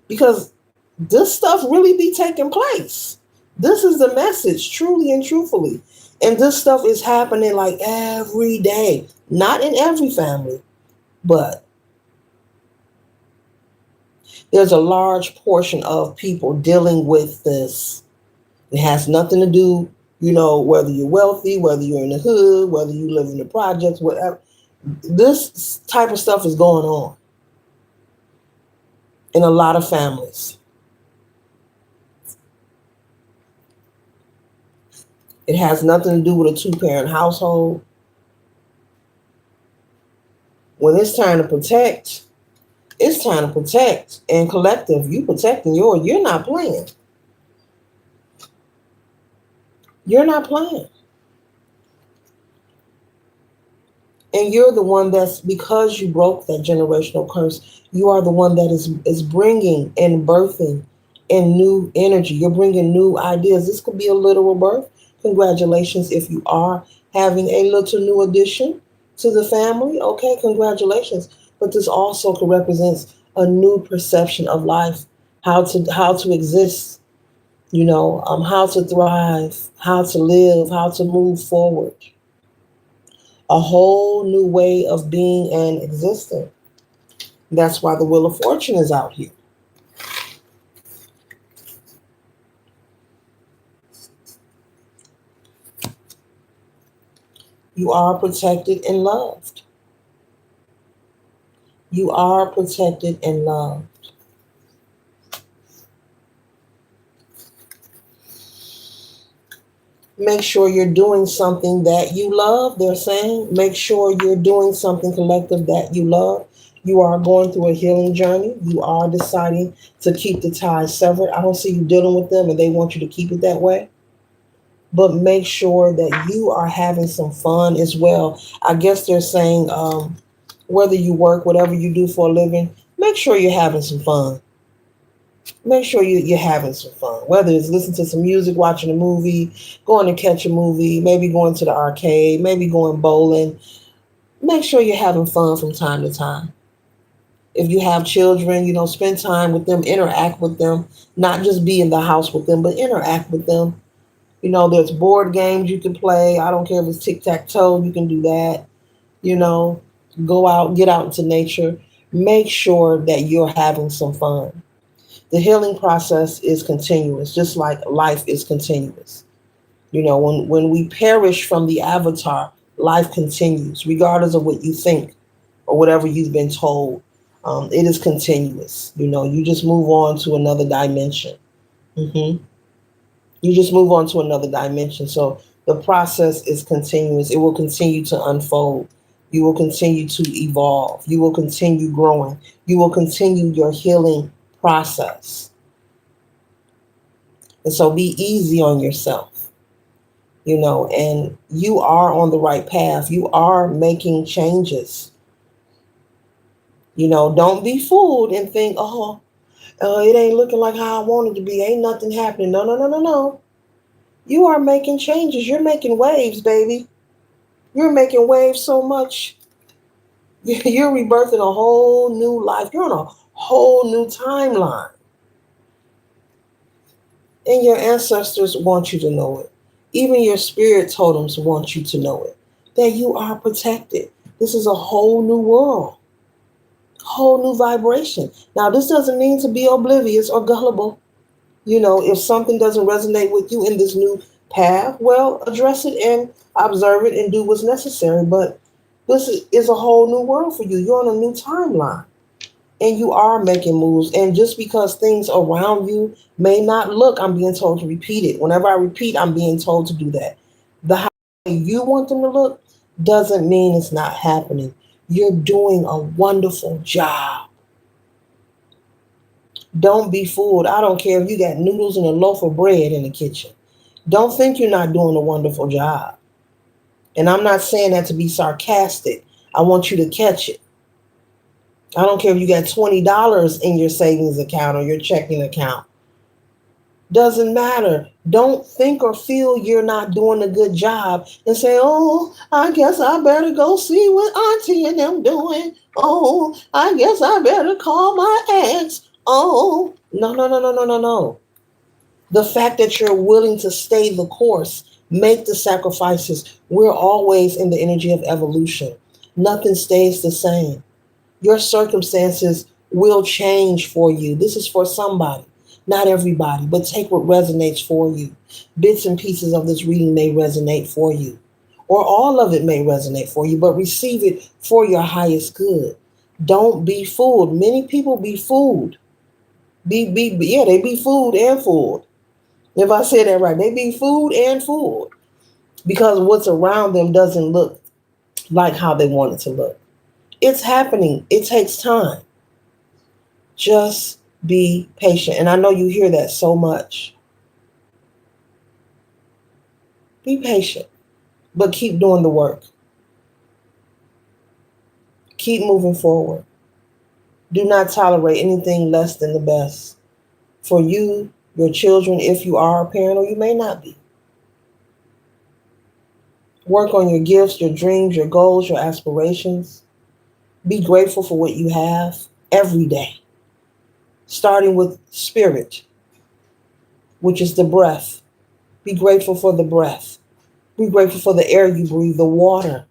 because this stuff really be taking place. This is the message, truly and truthfully. And this stuff is happening like every day. Not in every family, but there's a large portion of people dealing with this. It has nothing to do, whether you're wealthy, whether you're in the hood, whether you live in the projects, whatever. This type of stuff is going on in a lot of families. It has nothing to do with a two-parent household. When it's time to protect, it's time to protect. And collective, you protecting yours. You're not playing. You're not playing. And you're the one that's, because you broke that generational curse, you are the one that is bringing and birthing in new energy. You're bringing new ideas. This could be a literal birth. Congratulations if you are having a little new addition to the family. Okay, congratulations. But this also could represent a new perception of life, how to exist, how to thrive, how to live, how to move forward. A whole new way of being and existing. That's why the Wheel of Fortune is out here. You are protected and loved. You are protected and loved. Make sure you're doing something that you love, they're saying. Make sure you're doing something collective that you love. You are going through a healing journey. You are deciding to keep the ties severed. I don't see you dealing with them and they want you to keep it that way. But make sure that you are having some fun as well. I guess they're saying whether you work, whatever you do for a living, make sure you're having some fun. Make sure you're having some fun. Whether it's listening to some music, watching a movie, going to catch a movie, maybe going to the arcade, maybe going bowling. Make sure you're having fun from time to time. If you have children, spend time with them, interact with them, not just be in the house with them, but interact with them. There's board games you can play. I don't care if it's tic-tac-toe, you can do that. Go out, get out into nature. Make sure that you're having some fun. The healing process is continuous, just like life is continuous. When we perish from the avatar, life continues, regardless of what you think or whatever you've been told. It is continuous. You just move on to another dimension. Mm-hmm. You just move on to another dimension. So the process is continuous. It will continue to unfold. You will continue to evolve. You will continue growing. You will continue your healing process. And so be easy on yourself, and you are on the right path. You are making changes. Don't be fooled and think, it ain't looking like how I want it to be. Ain't nothing happening. No, no, no, no, no. You are making changes. You're making waves, baby. You're making waves so much. You're rebirthing a whole new life. You're on a whole new timeline. And your ancestors want you to know it. Even your spirit totems want you to know it. That you are protected. This is a whole new world. Whole new vibration. Now, this doesn't mean to be oblivious or gullible. If something doesn't resonate with you in this new path, well, address it and observe it and do what's necessary. But this is a whole new world for you. You're on a new timeline and you are making moves. And just because things around you may not look, I'm being told to repeat it. Whenever I repeat, I'm being told to do that. The how you want them to look doesn't mean it's not happening. You're doing a wonderful job. Don't be fooled. I don't care if you got noodles and a loaf of bread in the kitchen. Don't think you're not doing a wonderful job. And I'm not saying that to be sarcastic. I want you to catch it. I don't care if you got $20 in your savings account or your checking account. Doesn't matter. Don't think or feel you're not doing a good job and say, oh, I guess I better go see what Auntie and them doing. Oh, I guess I better call my ex. Oh, no, no, no, no, no, no, no. The fact that you're willing to stay the course, make the sacrifices. We're always in the energy of evolution. Nothing stays the same. Your circumstances will change for you. This is for somebody, not everybody, but take what resonates for you. Bits and pieces of this reading may resonate for you, or all of it may resonate for you, but receive it for your highest good. Don't be fooled. Many people be fooled. They be fooled and fooled. If I say that right, they be fooled and fooled because what's around them doesn't look like how they want it to look. It's happening. It takes time. Just be patient. And I know you hear that so much. Be patient, but keep doing the work. Keep moving forward. Do not tolerate anything less than the best for you, your children, if you are a parent, or you may not be. Work on your gifts, your dreams, your goals, your aspirations. Be grateful for what you have every day, starting with spirit, which is the breath. Be grateful for the breath. Be grateful for the air you breathe, the water,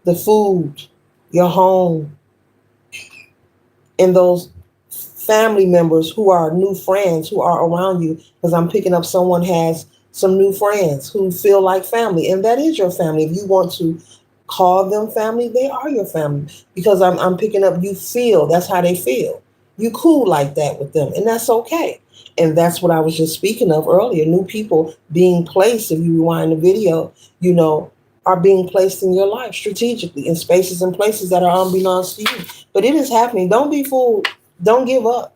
the food, your home, and those family members who are new friends who are around you. Because I'm picking up someone has some new friends who feel like family, and that is your family. If you want to call them family, they are your family. Because I'm picking up you feel, that's how they feel. You cool like that with them, and that's okay. And that's what I was just speaking of earlier. New people being placed, if you rewind the video, are being placed in your life strategically in spaces and places that are unbeknownst to you. But it is happening. Don't be fooled. Don't give up.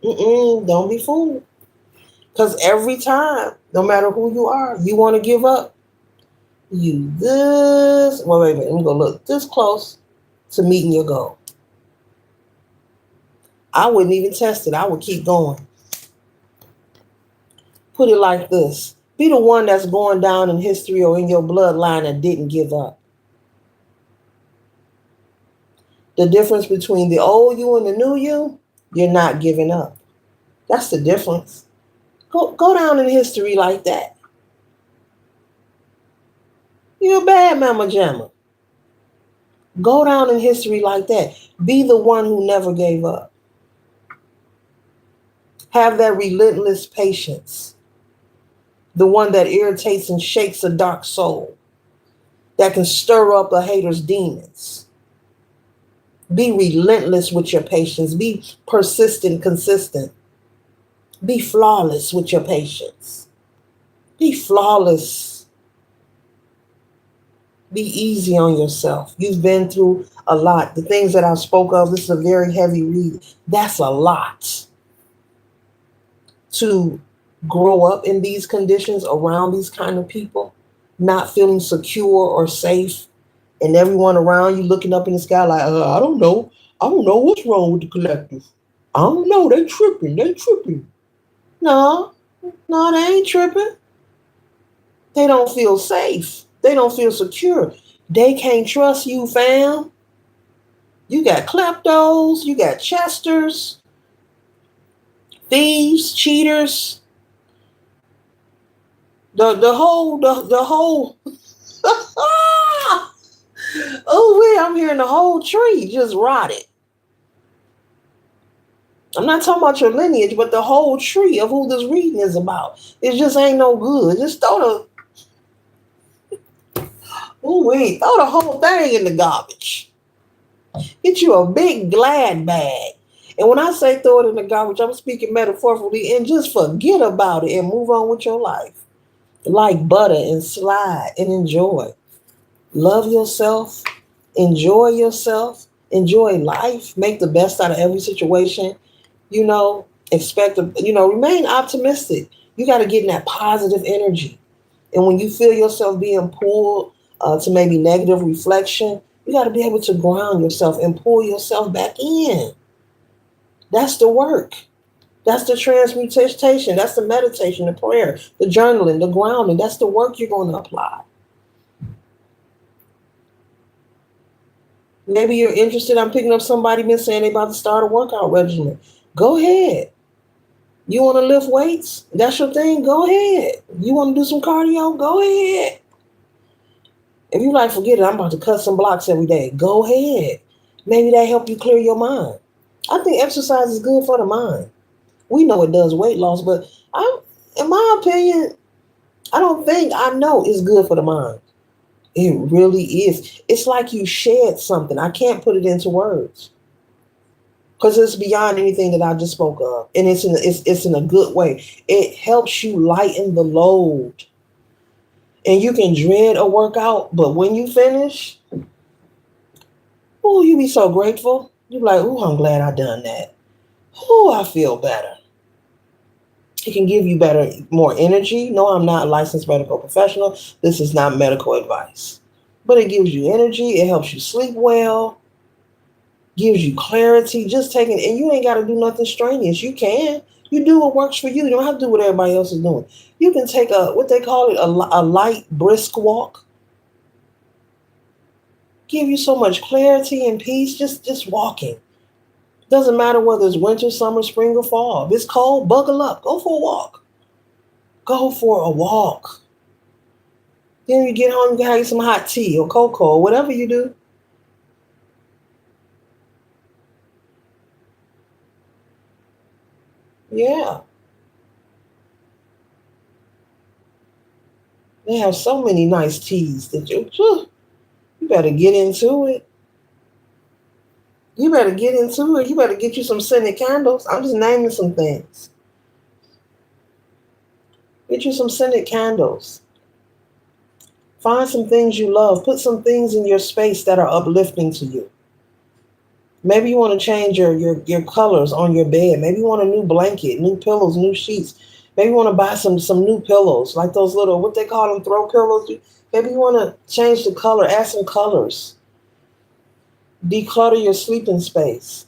Don't be fooled. Because every time, no matter who you are, you want to give up. Wait a minute, let me go look this close to meeting your goal. I wouldn't even test it. I would keep going. Put it like this. Be the one that's going down in history or in your bloodline that didn't give up. The difference between the old you and the new you're not giving up. That's the difference. Go down in history like that. You're a bad mama jamma. Go down in history like that. Be the one who never gave up. Have that relentless patience. The one that irritates and shakes a dark soul. That can stir up a hater's demons. Be relentless with your patience. Be persistent, consistent. Be flawless with your patience. Be flawless. Be easy on yourself. You've been through a lot. The things that I spoke of, this is a very heavy read. That's a lot. to grow up in these conditions around these kind of people, not feeling secure or safe, and everyone around you looking up in the sky like, I don't know. I don't know what's wrong with the collective. I don't know. They tripping. They tripping. No, no, they ain't tripping. They don't feel safe. They don't feel secure. They can't trust you, fam. You got kleptos, you got chesters, thieves, cheaters. The whole oh wait, I'm hearing the whole tree just rotted. I'm not talking about your lineage, but the whole tree of who this reading is about. It just ain't no good. Just throw the throw the whole thing in the garbage. Get you a big glad bag. And when I say throw it in the garbage, I'm speaking metaphorically and just forget about it and move on with your life. Like butter and slide and enjoy. Love yourself. Enjoy yourself. Enjoy life. Make the best out of every situation. Remain optimistic. You got to get in that positive energy. And when you feel yourself being pulled to maybe negative reflection, you got to be able to ground yourself and pull yourself back in. That's the work. That's the transmutation. That's the meditation, the prayer, the journaling, the grounding. That's the work you're going to apply. Maybe you're interested. I'm picking up somebody been saying they about to start a workout regimen. Go ahead. You want to lift weights? That's your thing? Go ahead. You want to do some cardio? Go ahead. If you like, forget it, I'm about to cut some blocks every day. Go ahead. Maybe that help you clear your mind. I think exercise is good for the mind. We know it does weight loss, but in my opinion, I know it's good for the mind. It really is. It's like you shed something. I can't put it into words because it's beyond anything that I just spoke of, and it's in a good way. It helps you lighten the load, and you can dread a workout, but when you finish, oh, you be so grateful. You be like, oh, I'm glad I done that. Oh, I feel better. It can give you more energy. No, I'm not a licensed medical professional. This is not medical advice. But it gives you energy. It helps you sleep well. Gives you clarity. And you ain't got to do nothing strenuous. You can. You do what works for you. You don't have to do what everybody else is doing. You can take what they call it, a light, brisk walk. Give you so much clarity and peace just walking. Doesn't matter whether it's winter, summer, spring, or fall. If it's cold, buckle up. Go for a walk. Go for a walk. Then you get home, you can have you some hot tea or cocoa or whatever you do. Yeah. They have so many nice teas that you better get into it. You better get into it. You better get you some scented candles. I'm just naming some things. Get you some scented candles. Find some things you love. Put some things in your space that are uplifting to you. Maybe you want to change your colors on your bed. Maybe you want a new blanket, new pillows, new sheets. Maybe you want to buy some new pillows, like those little, what they call them, throw pillows. Maybe you want to change the color, add some colors. Declutter your sleeping space.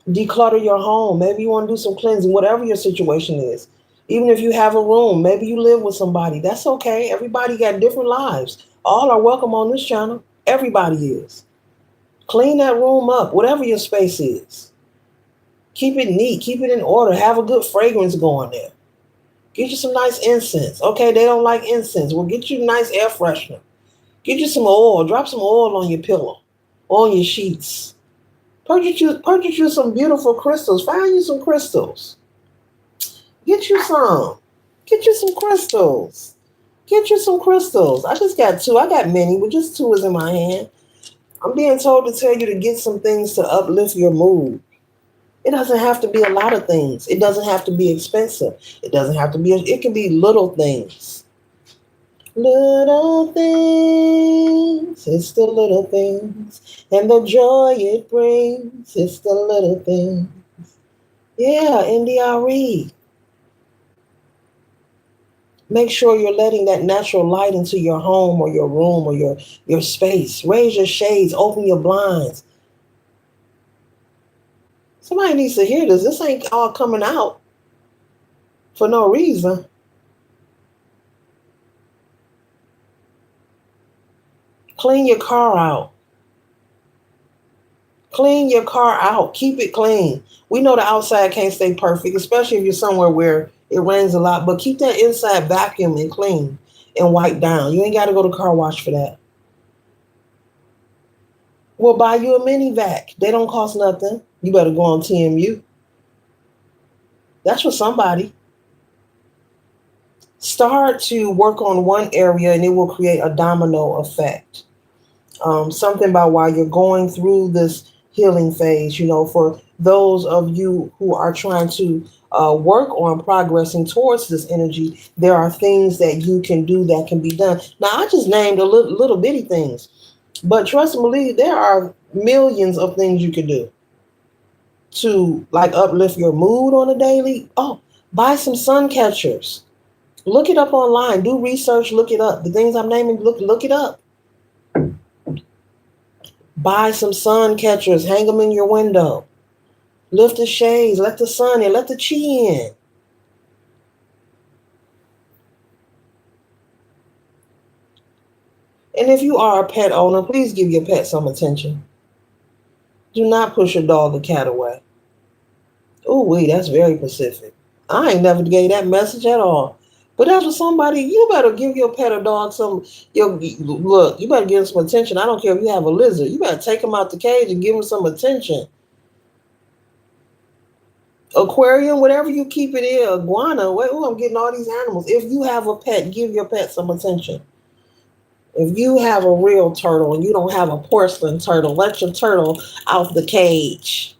Declutter your home. Maybe you want to do some cleansing, whatever your situation is. Even if you have a room, maybe you live with somebody. That's okay. Everybody got different lives. All are welcome on this channel. Everybody is. Clean that room up, whatever your space is. Keep it neat. Keep it in order. Have a good fragrance going there. Get you some nice incense. Okay, they don't like incense. Well, get you a nice air freshener. Get you some oil. Drop some oil on your pillow, on your sheets. Purchase you some beautiful crystals. Find you some crystals. Get you some. Get you some crystals. Get you some crystals. I just got two. I got many, but just two is in my hand. I'm being told to tell you to get some things to uplift your mood. It doesn't have to be a lot of things. It doesn't have to be expensive. It doesn't have to be, it can be little things. Little things, it's the little things. And the joy it brings, it's the little things. Yeah, NDRE. Make sure you're letting that natural light into your home or your room or your space. Raise your shades, open your blinds. Somebody needs to hear this. This ain't all coming out for no reason. Clean your car out. Clean your car out. Keep it clean. We know the outside can't stay perfect, especially if you're somewhere where it rains a lot, but keep that inside vacuum and clean and wipe down. You ain't got to go to car wash for that. We'll buy you a mini vac. They don't cost nothing. You better go on TMU. That's for somebody. Start to work on one area and it will create a domino effect. Something about while you're going through this healing phase, for those of you who are trying to work on progressing towards this energy, there are things that you can do that can be done. Now, I just named a little bitty things, but trust and believe there are millions of things you can do to like uplift your mood on a daily. Oh, buy some sun catchers. Look it up online. Do research. Look it up. The things I'm naming, look it up. Buy some sun catchers. Hang them in your window. Lift the shades. Let the sun in. Let the chi in. And if you are a pet owner, please give your pet some attention. Do not push your dog or cat away. Oh, wait, that's very Pacific. I ain't never gave that message at all. But that's for somebody, you better give your pet or dog some, look, you better give them some attention. I don't care if you have a lizard. You better take them out the cage and give them some attention. Aquarium, whatever you keep it in, iguana, I'm getting all these animals. If you have a pet, give your pet some attention. If you have a real turtle and you don't have a porcelain turtle, let your turtle out the cage.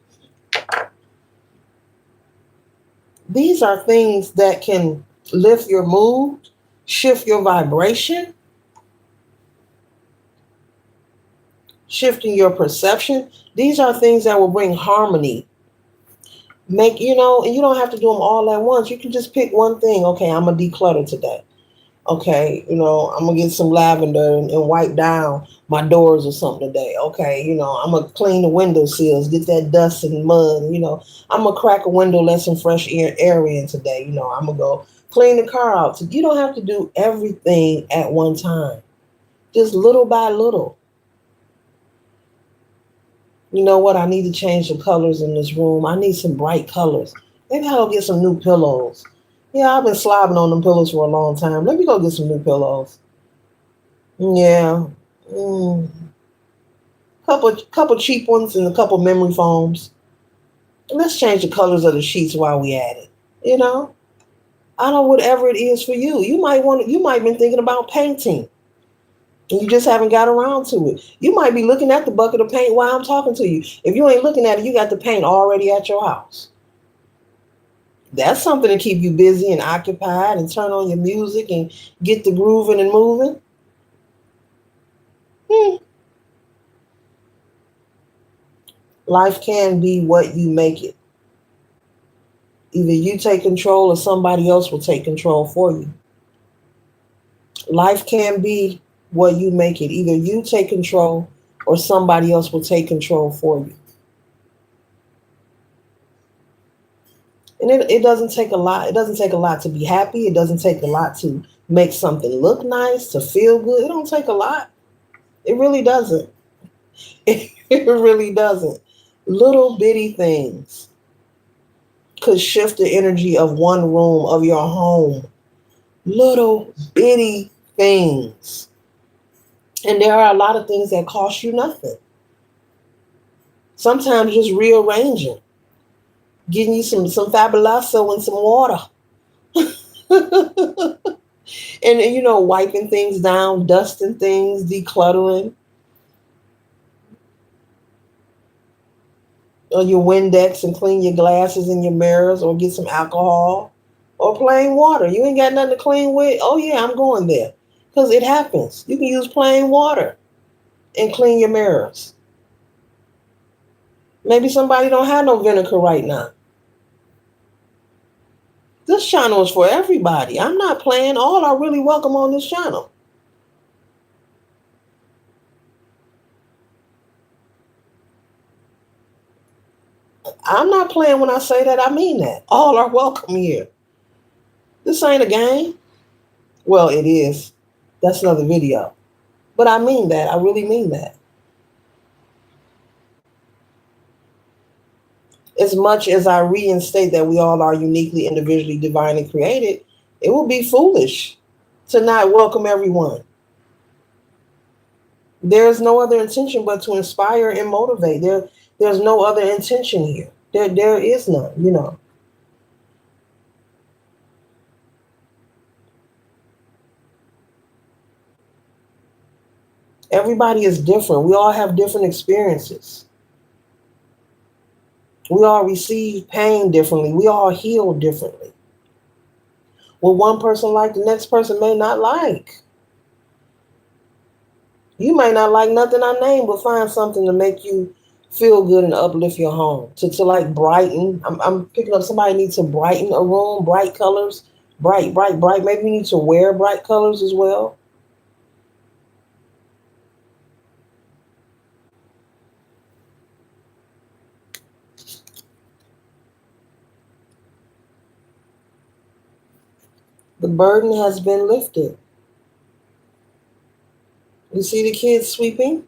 These are things that can lift your mood, shift your vibration, shifting your perception. These are things that will bring harmony. And you don't have to do them all at once. You can just pick one thing. Okay, I'm going to declutter today. Okay, I'm going to get some lavender and wipe down my doors or something today. Okay, I'm going to clean the window sills, get that dust and mud. I'm going to crack a window, let some fresh air in today. I'm going to go clean the car out. So you don't have to do everything at one time, just little by little. You know what? I need to change the colors in this room. I need some bright colors. Maybe I'll get some new pillows. Yeah, I've been slobbing on them pillows for a long time. Let me go get some new pillows. Yeah. Mm. Couple cheap ones and a couple memory foams. Let's change the colors of the sheets while we at it. You know? I don't know, whatever it is for you. You might have been thinking about painting. And you just haven't got around to it. You might be looking at the bucket of paint while I'm talking to you. If you ain't looking at it, you got the paint already at your house. That's something to keep you busy and occupied and turn on your music and get the grooving and moving. Life can be what you make it. Either you take control or somebody else will take control for you. Life can be what you make it. Either you take control or somebody else will take control for you. And it doesn't take a lot. It doesn't take a lot to be happy. It doesn't take a lot to make something look nice, to feel good. It don't take a lot. It really doesn't. It really doesn't. Little bitty things could shift the energy of one room of your home. Little bitty things. And there are a lot of things that cost you nothing. Sometimes just rearranging, getting you some fabuloso and some water. and wiping things down, dusting things, decluttering. Or your Windex and clean your glasses and your mirrors, or get some alcohol or plain water. You ain't got nothing to clean with? Oh yeah, I'm going there. Because it happens. You can use plain water and clean your mirrors. Maybe somebody don't have no vinegar right now. This channel is for everybody. I'm not playing. All are really welcome on this channel. I'm not playing when I say that. I mean that. All are welcome here. This ain't a game. Well, it is. That's another video. But I mean that. I really mean that. As much as I reinstate that we all are uniquely, individually, divine, and created, it would be foolish to not welcome everyone. There's no other intention but to inspire and motivate. There's no other intention here. There is none. Everybody is different. We all have different experiences. We all receive pain differently. We all heal differently. What one person like, the next person may not like. You may not like nothing I name, but find something to make you feel good and uplift your home. To like brighten. I'm picking up somebody needs to brighten a room, bright colors, bright, bright, bright. Maybe you need to wear bright colors as well. The burden has been lifted. You see the kids sweeping?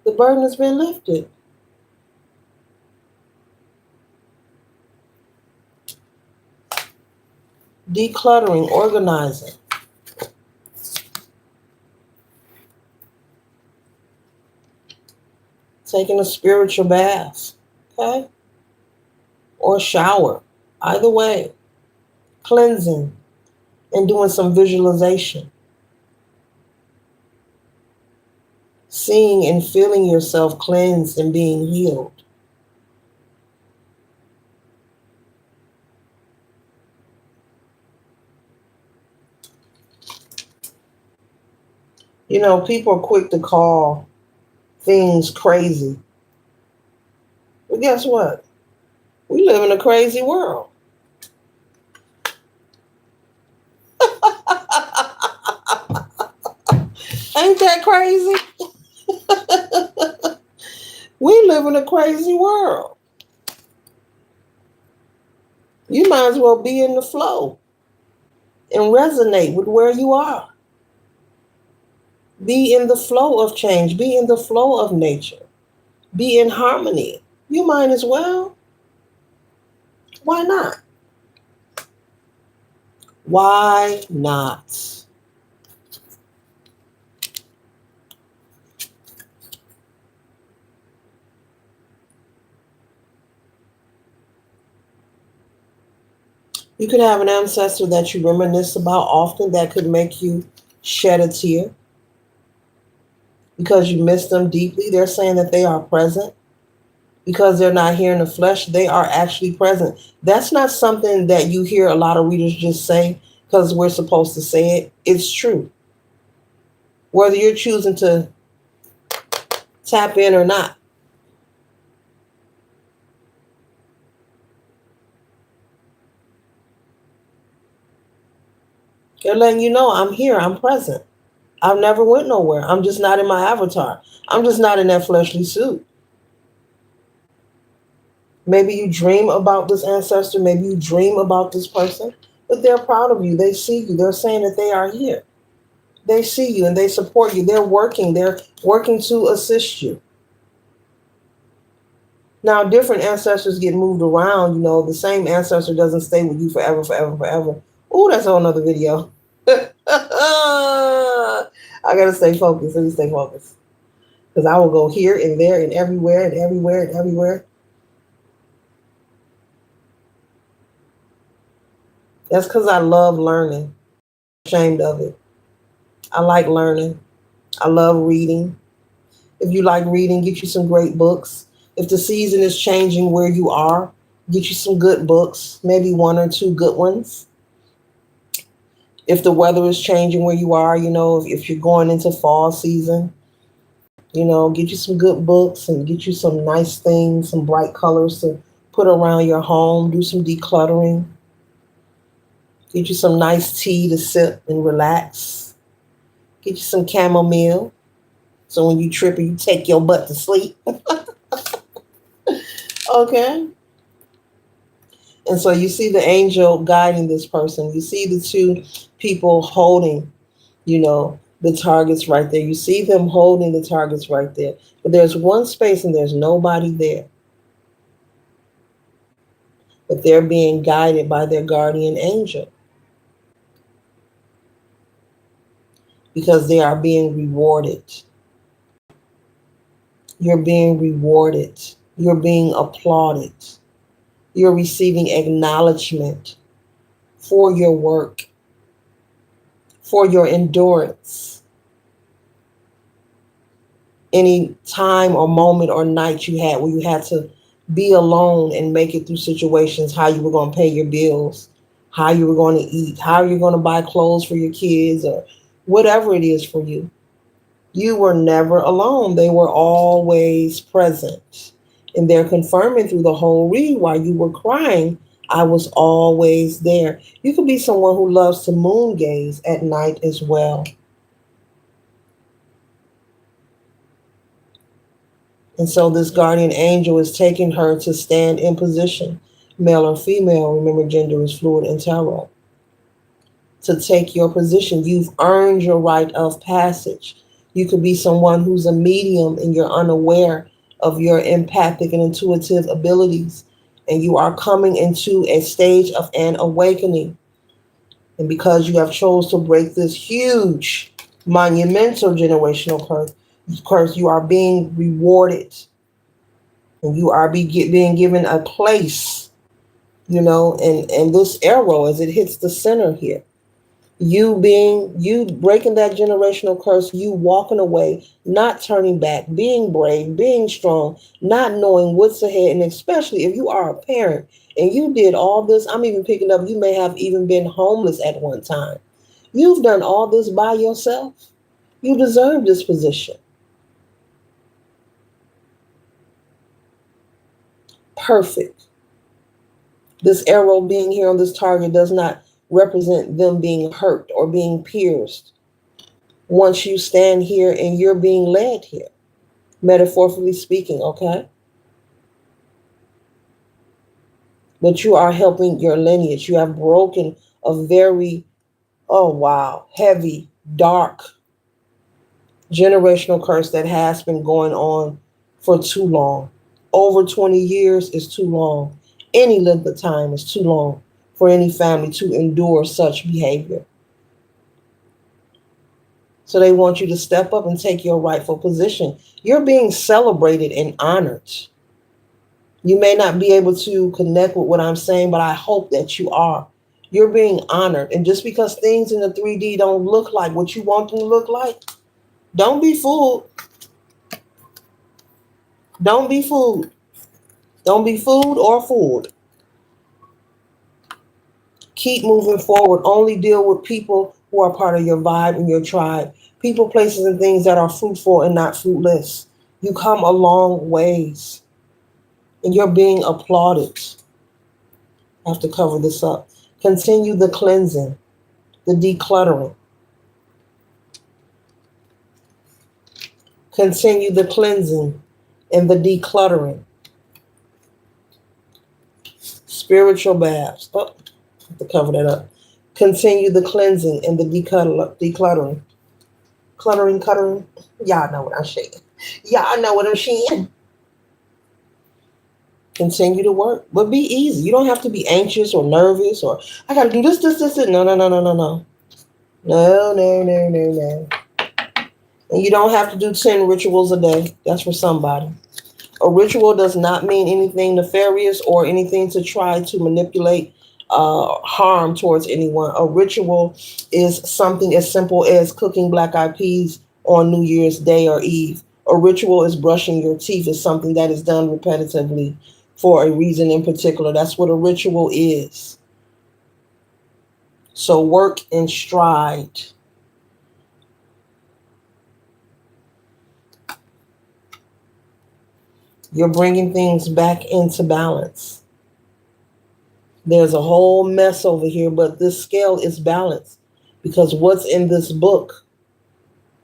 The burden has been lifted. Decluttering, organizing. Taking a spiritual bath, okay? Or shower. Either way. Cleansing and doing some visualization. Seeing and feeling yourself cleansed and being healed. People are quick to call things crazy. But guess what? We live in a crazy world. Ain't that crazy? We live in a crazy world. You might as well be in the flow and resonate with where you are. Be in the flow of change. Be in the flow of nature. Be in harmony. You might as well. Why not? Why not? You could have an ancestor that you reminisce about often that could make you shed a tear because you miss them deeply. They're saying that they are present. Because they're not here in the flesh, they are actually present. That's not something that you hear a lot of readers just say because we're supposed to say it. It's true. Whether you're choosing to tap in or not. They're letting you know I'm here, I'm present. I've never went nowhere. I'm just not in my avatar. I'm just not in that fleshly suit. Maybe you dream about this ancestor. Maybe you dream about this person. But they're proud of you. They see you. They're saying that they are here. They see you and they support you. They're working. They're working to assist you. Now, different ancestors get moved around. The same ancestor doesn't stay with you forever, forever, forever. Oh, that's a whole nother video. I got to stay focused. Let me stay focused. Because I will go here and there and everywhere and everywhere and everywhere. That's because I love learning. I'm ashamed of it. I like learning. I love reading. If you like reading, get you some great books. If the season is changing where you are, get you some good books, maybe one or two good ones. If the weather is changing where you are, if you're going into fall season, get you some good books and get you some nice things, some bright colors to put around your home. Do some decluttering. Get you some nice tea to sip and relax. Get you some chamomile. So when you trip, you take your butt to sleep. Okay. And so you see the angel guiding this person. You see the two people holding, the targets right there. You see them holding the targets right there. But there's one space and there's nobody there. But they're being guided by their guardian angel because they are being rewarded. You're being rewarded. You're being applauded. You're receiving acknowledgement for your work, for your endurance. Any time or moment or night you had where you had to be alone and make it through situations, how you were going to pay your bills, how you were going to eat, how you're going to buy clothes for your kids, or whatever it is for you. You were never alone. They were always present. And they're confirming through the whole read while you were crying, I was always there. You could be someone who loves to moon gaze at night as well. And so this guardian angel is taking her to stand in position, male or female. Remember, gender is fluid in tarot. To take your position. You've earned your rite of passage. You could be someone who's a medium and you're unaware of your empathic and intuitive abilities. And you are coming into a stage of an awakening. And because you have chose to break this huge, monumental generational curse, you are being rewarded. And you are being given a place, and this arrow as it hits the center here. You breaking that generational curse, you walking away, not turning back, being brave, being strong, not knowing what's ahead. And especially if you are a parent and you did all this, I'm even picking up, you may have even been homeless at one time. You've done all this by yourself. You deserve this position. Perfect. This arrow being here on this target does not represent them being hurt or being pierced. Once you stand here and you're being led here, metaphorically speaking, okay? But you are helping your lineage. You have broken a very, oh wow, heavy, dark generational curse that has been going on for too long. Over 20 years is too long. Any length of time is too long for any family to endure such behavior. So they want you to step up and take your rightful position. You're being celebrated and honored. You may not be able to connect with what I'm saying, but I hope that you are. You're being honored. And just because things in the 3D don't look like what you want them to look like, don't be fooled. Don't be fooled. Don't be fooled or fooled. Keep moving forward. Only deal with people who are part of your vibe and your tribe. People, places, and things that are fruitful and not fruitless. You come a long ways. And you're being applauded. I have to cover this up. Continue the cleansing, the decluttering. Continue the cleansing and the decluttering. Spiritual baths. Oh, I have to cover that up. Continue the cleansing and the decluttering. Cluttering. Y'all know what I'm saying. Y'all know what I'm saying. Continue to work, but be easy. You don't have to be anxious or nervous or I got to do this. No, no, no, no, no, no. No, no, no, no, no. And you don't have to do 10 rituals a day. That's for somebody. A ritual does not mean anything nefarious or anything to try to manipulate harm towards anyone. A ritual is something as simple as cooking black eyed peas on New Year's Day or Eve. A ritual is brushing your teeth. Is something that is done repetitively for a reason in particular. That's what a ritual is. So work in stride. You're bringing things back into balance. There's a whole mess over here, but this scale is balanced because what's in this book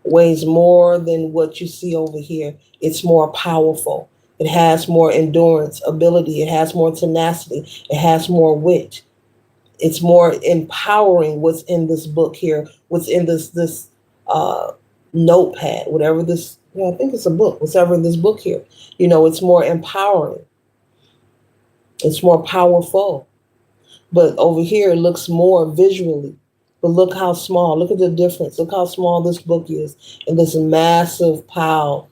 weighs more than what you see over here. It's more powerful. It has more endurance, ability. It has more tenacity. It has more wit. It's more empowering what's in this book here, what's in this uh, notepad, whatever this, I think it's a book, whatever in this book here. It's more empowering. It's more powerful. But over here, it looks more visually. But look how small. Look at the difference. Look how small this book is. And this massive pile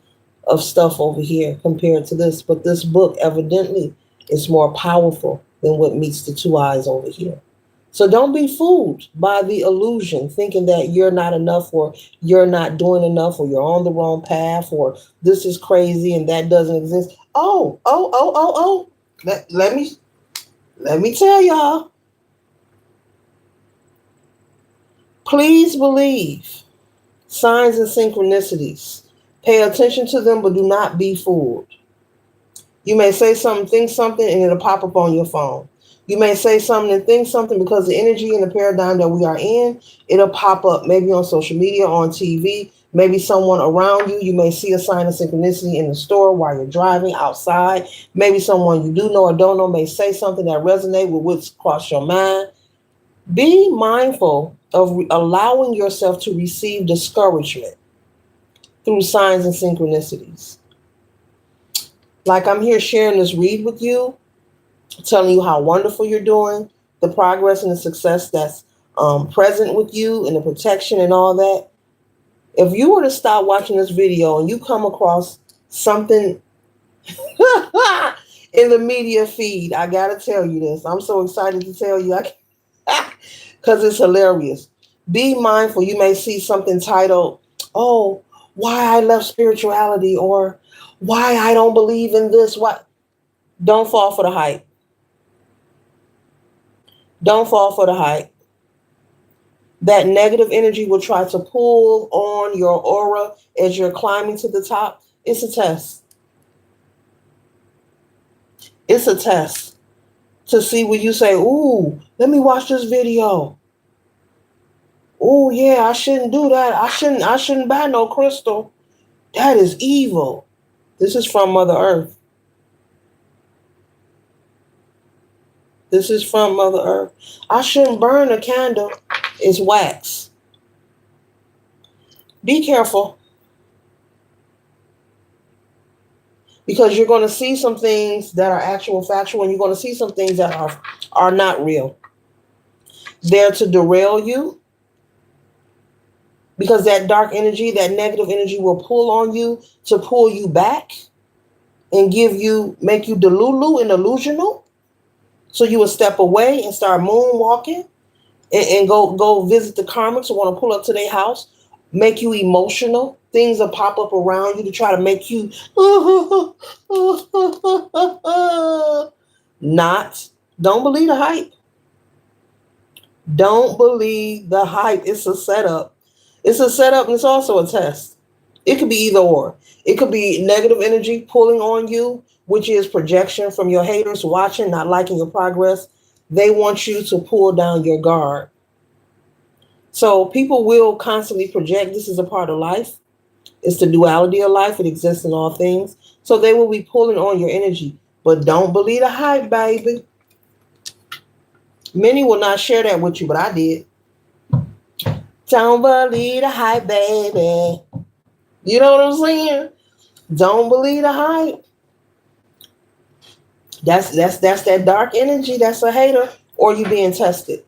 of stuff over here compared to this. But this book, evidently, is more powerful than what meets the two eyes over here. So don't be fooled by the illusion, thinking that you're not enough or you're not doing enough or you're on the wrong path or this is crazy and that doesn't exist. Oh. Let me tell y'all. Please believe signs and synchronicities. Pay attention to them, but do not be fooled. You may say something, think something, and it'll pop up on your phone. You may say something and think something because the energy and the paradigm that we are in, it'll pop up maybe on social media, on TV, maybe someone around you. You may see a sign of synchronicity in the store while you're driving outside. Maybe someone you do know or don't know may say something that resonates with what's crossed your mind. Be mindful of allowing yourself to receive discouragement through signs and synchronicities. Like I'm here sharing this read with you, telling you how wonderful you're doing, the progress and the success that's present with you and the protection and all that. If you were to stop watching this video and you come across something in the media feed, I got to tell you this. I'm so excited to tell you because it's hilarious. Be mindful. You may see something titled, oh, why I left spirituality or why I don't believe in this. What? Don't fall for the hype. Don't fall for the hype. That negative energy will try to pull on your aura as you're climbing to the top. It's a test. It's a test to see when you say, ooh, let me watch this video. Oh yeah, I shouldn't do that. I shouldn't buy no crystal. That is evil. This is from Mother Earth. This is from Mother Earth. I shouldn't burn a candle. It's wax. Be careful. Because you're going to see some things that are actual factual and you're going to see some things that are not real. They're to derail you. Because that dark energy, that negative energy will pull on you to pull you back and make you delulu and illusional. So you will step away and start moonwalking and go visit the karmics who want to pull up to their house, make you emotional. Things will pop up around you to try to make you not. Don't believe the hype. Don't believe the hype. It's a setup. It's a setup and it's also a test. It could be either or. It could be negative energy pulling on you, which is projection from your haters watching, not liking your progress. They want you to pull down your guard. So people will constantly project. This is a part of life. It's the duality of life. It exists in all things. So they will be pulling on your energy. But don't believe the hype, baby. Many will not share that with you, but I did. Don't believe the hype, baby. You know what I'm saying? Don't believe the hype. That's that dark energy. That's a hater, or you being tested.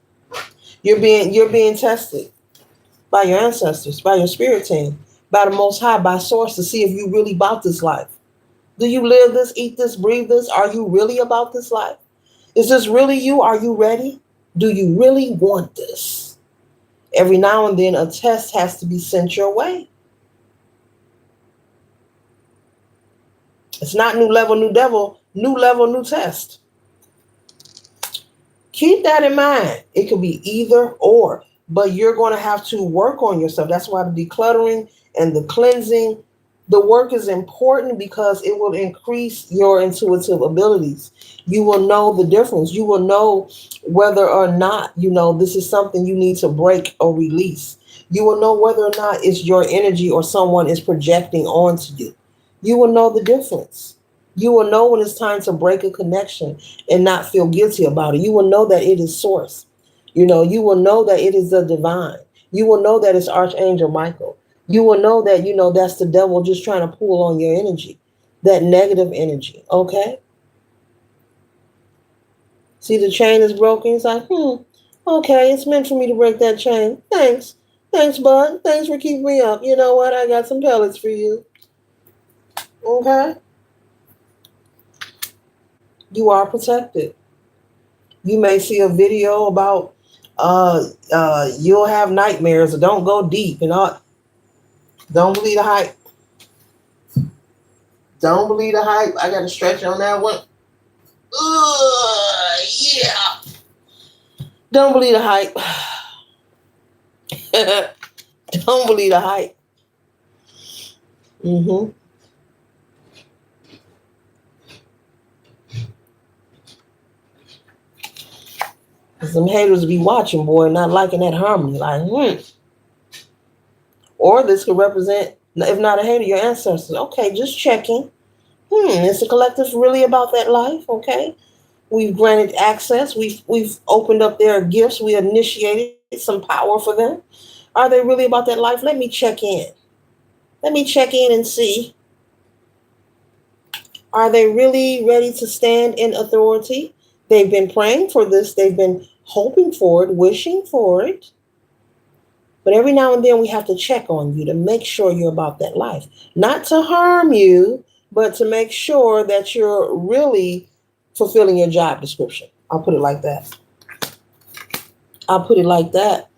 You're being tested by your ancestors, by your spirit team, by the Most High, by Source to see if you really about this life. Do you live this, eat this, breathe this? Are you really about this life? Is this really you? Are you ready? Do you really want this? Every now and then a test has to be sent your way. It's not new level, new devil, new level, new test. Keep that in mind. It could be either or, but you're going to have to work on yourself. That's why the decluttering and the cleansing The work is important because it will increase your intuitive abilities. You will know the difference. You will know whether or not, this is something you need to break or release. You will know whether or not it's your energy or someone is projecting onto you. You will know the difference. You will know when it's time to break a connection and not feel guilty about it. You will know that it is source. You will know that it is the divine. You will know that it's Archangel Michael. You will know that, that's the devil just trying to pull on your energy, that negative energy. Okay. See, the chain is broken. It's like, okay, it's meant for me to break that chain. Thanks. Thanks, bud. Thanks for keeping me up. You know what? I got some pellets for you. Okay. You are protected. You may see a video about you'll have nightmares or don't go deep and all. Don't believe the hype. Don't believe the hype. I got to stretch on that one. Yeah. Don't believe the hype. Don't believe the hype. Mm-hmm. Some haters be watching, boy, not liking that harmony. Like, Or this could represent, if not a hater, your ancestors. Okay, just checking. Is the collective really about that life? Okay. We've granted access. We've opened up their gifts. We initiated some power for them. Are they really about that life? Let me check in. Let me check in and see. Are they really ready to stand in authority? They've been praying for this. They've been hoping for it, wishing for it. But every now and then we have to check on you to make sure you're about that life. Not to harm you, but to make sure that you're really fulfilling your job description. I'll put it like that. I'll put it like that.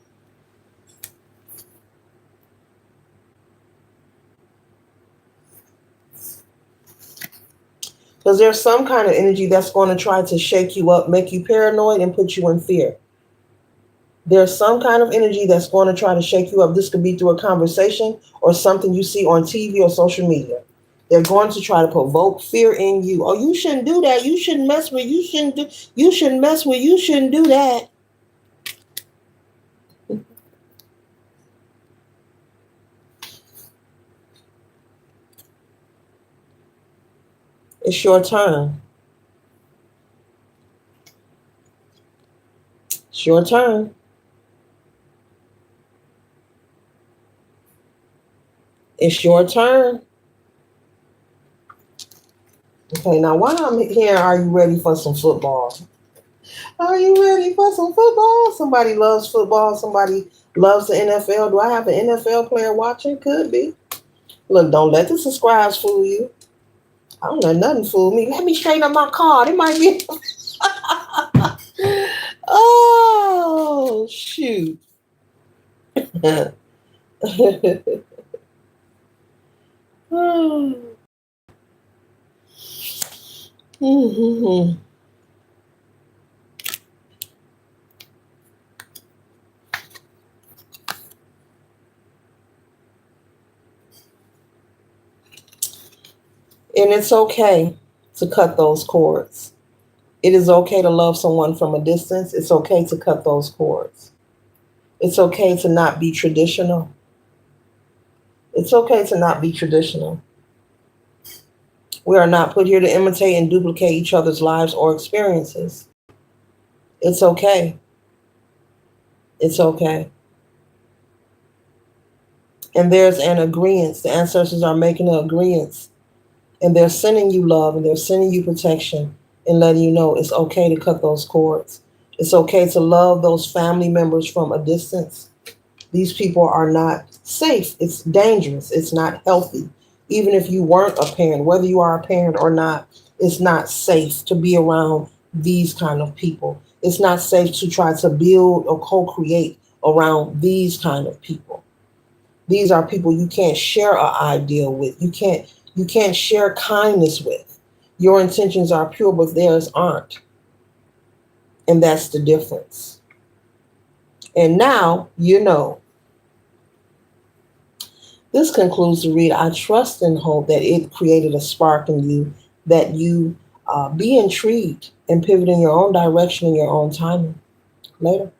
Because there's some kind of energy that's going to try to shake you up, make you paranoid, and put you in fear. There's some kind of energy that's going to try to shake you up. This could be through a conversation or something you see on TV or social media. They're going to try to provoke fear in you. Oh, you shouldn't do that. You shouldn't mess with. You shouldn't do. You shouldn't mess with. You shouldn't do that. It's your turn. It's your turn. It's your turn. Okay, now while I'm here, are you ready for some football? Are you ready for some football? Somebody loves football. Somebody loves the NFL. Do I have an NFL player watching? Could be. Look, don't let the subscribes fool you. I don't let nothing fool me. Let me straighten up my card. It might be. Oh, shoot. And it's okay to cut those cords. It is okay to love someone from a distance. It's okay to cut those cords. It's okay to not be traditional. It's okay to not be traditional. We are not put here to imitate and duplicate each other's lives or experiences. It's okay. It's okay. And there's an agreement. The ancestors are making an agreement. And they're sending you love and they're sending you protection and letting you know it's okay to cut those cords. It's okay to love those family members from a distance. These people are not safe. It's dangerous. It's not healthy. Even if you weren't a parent, whether you are a parent or not, it's not safe to be around these kind of people. It's not safe to try to build or co-create around these kind of people. These are people you can't share an ideal with. You can't share kindness with. Your intentions are pure, but theirs aren't. And that's the difference. And now you know. This concludes the read. I trust and hope that it created a spark in you, that you be intrigued and pivot in your own direction in your own timing. Later.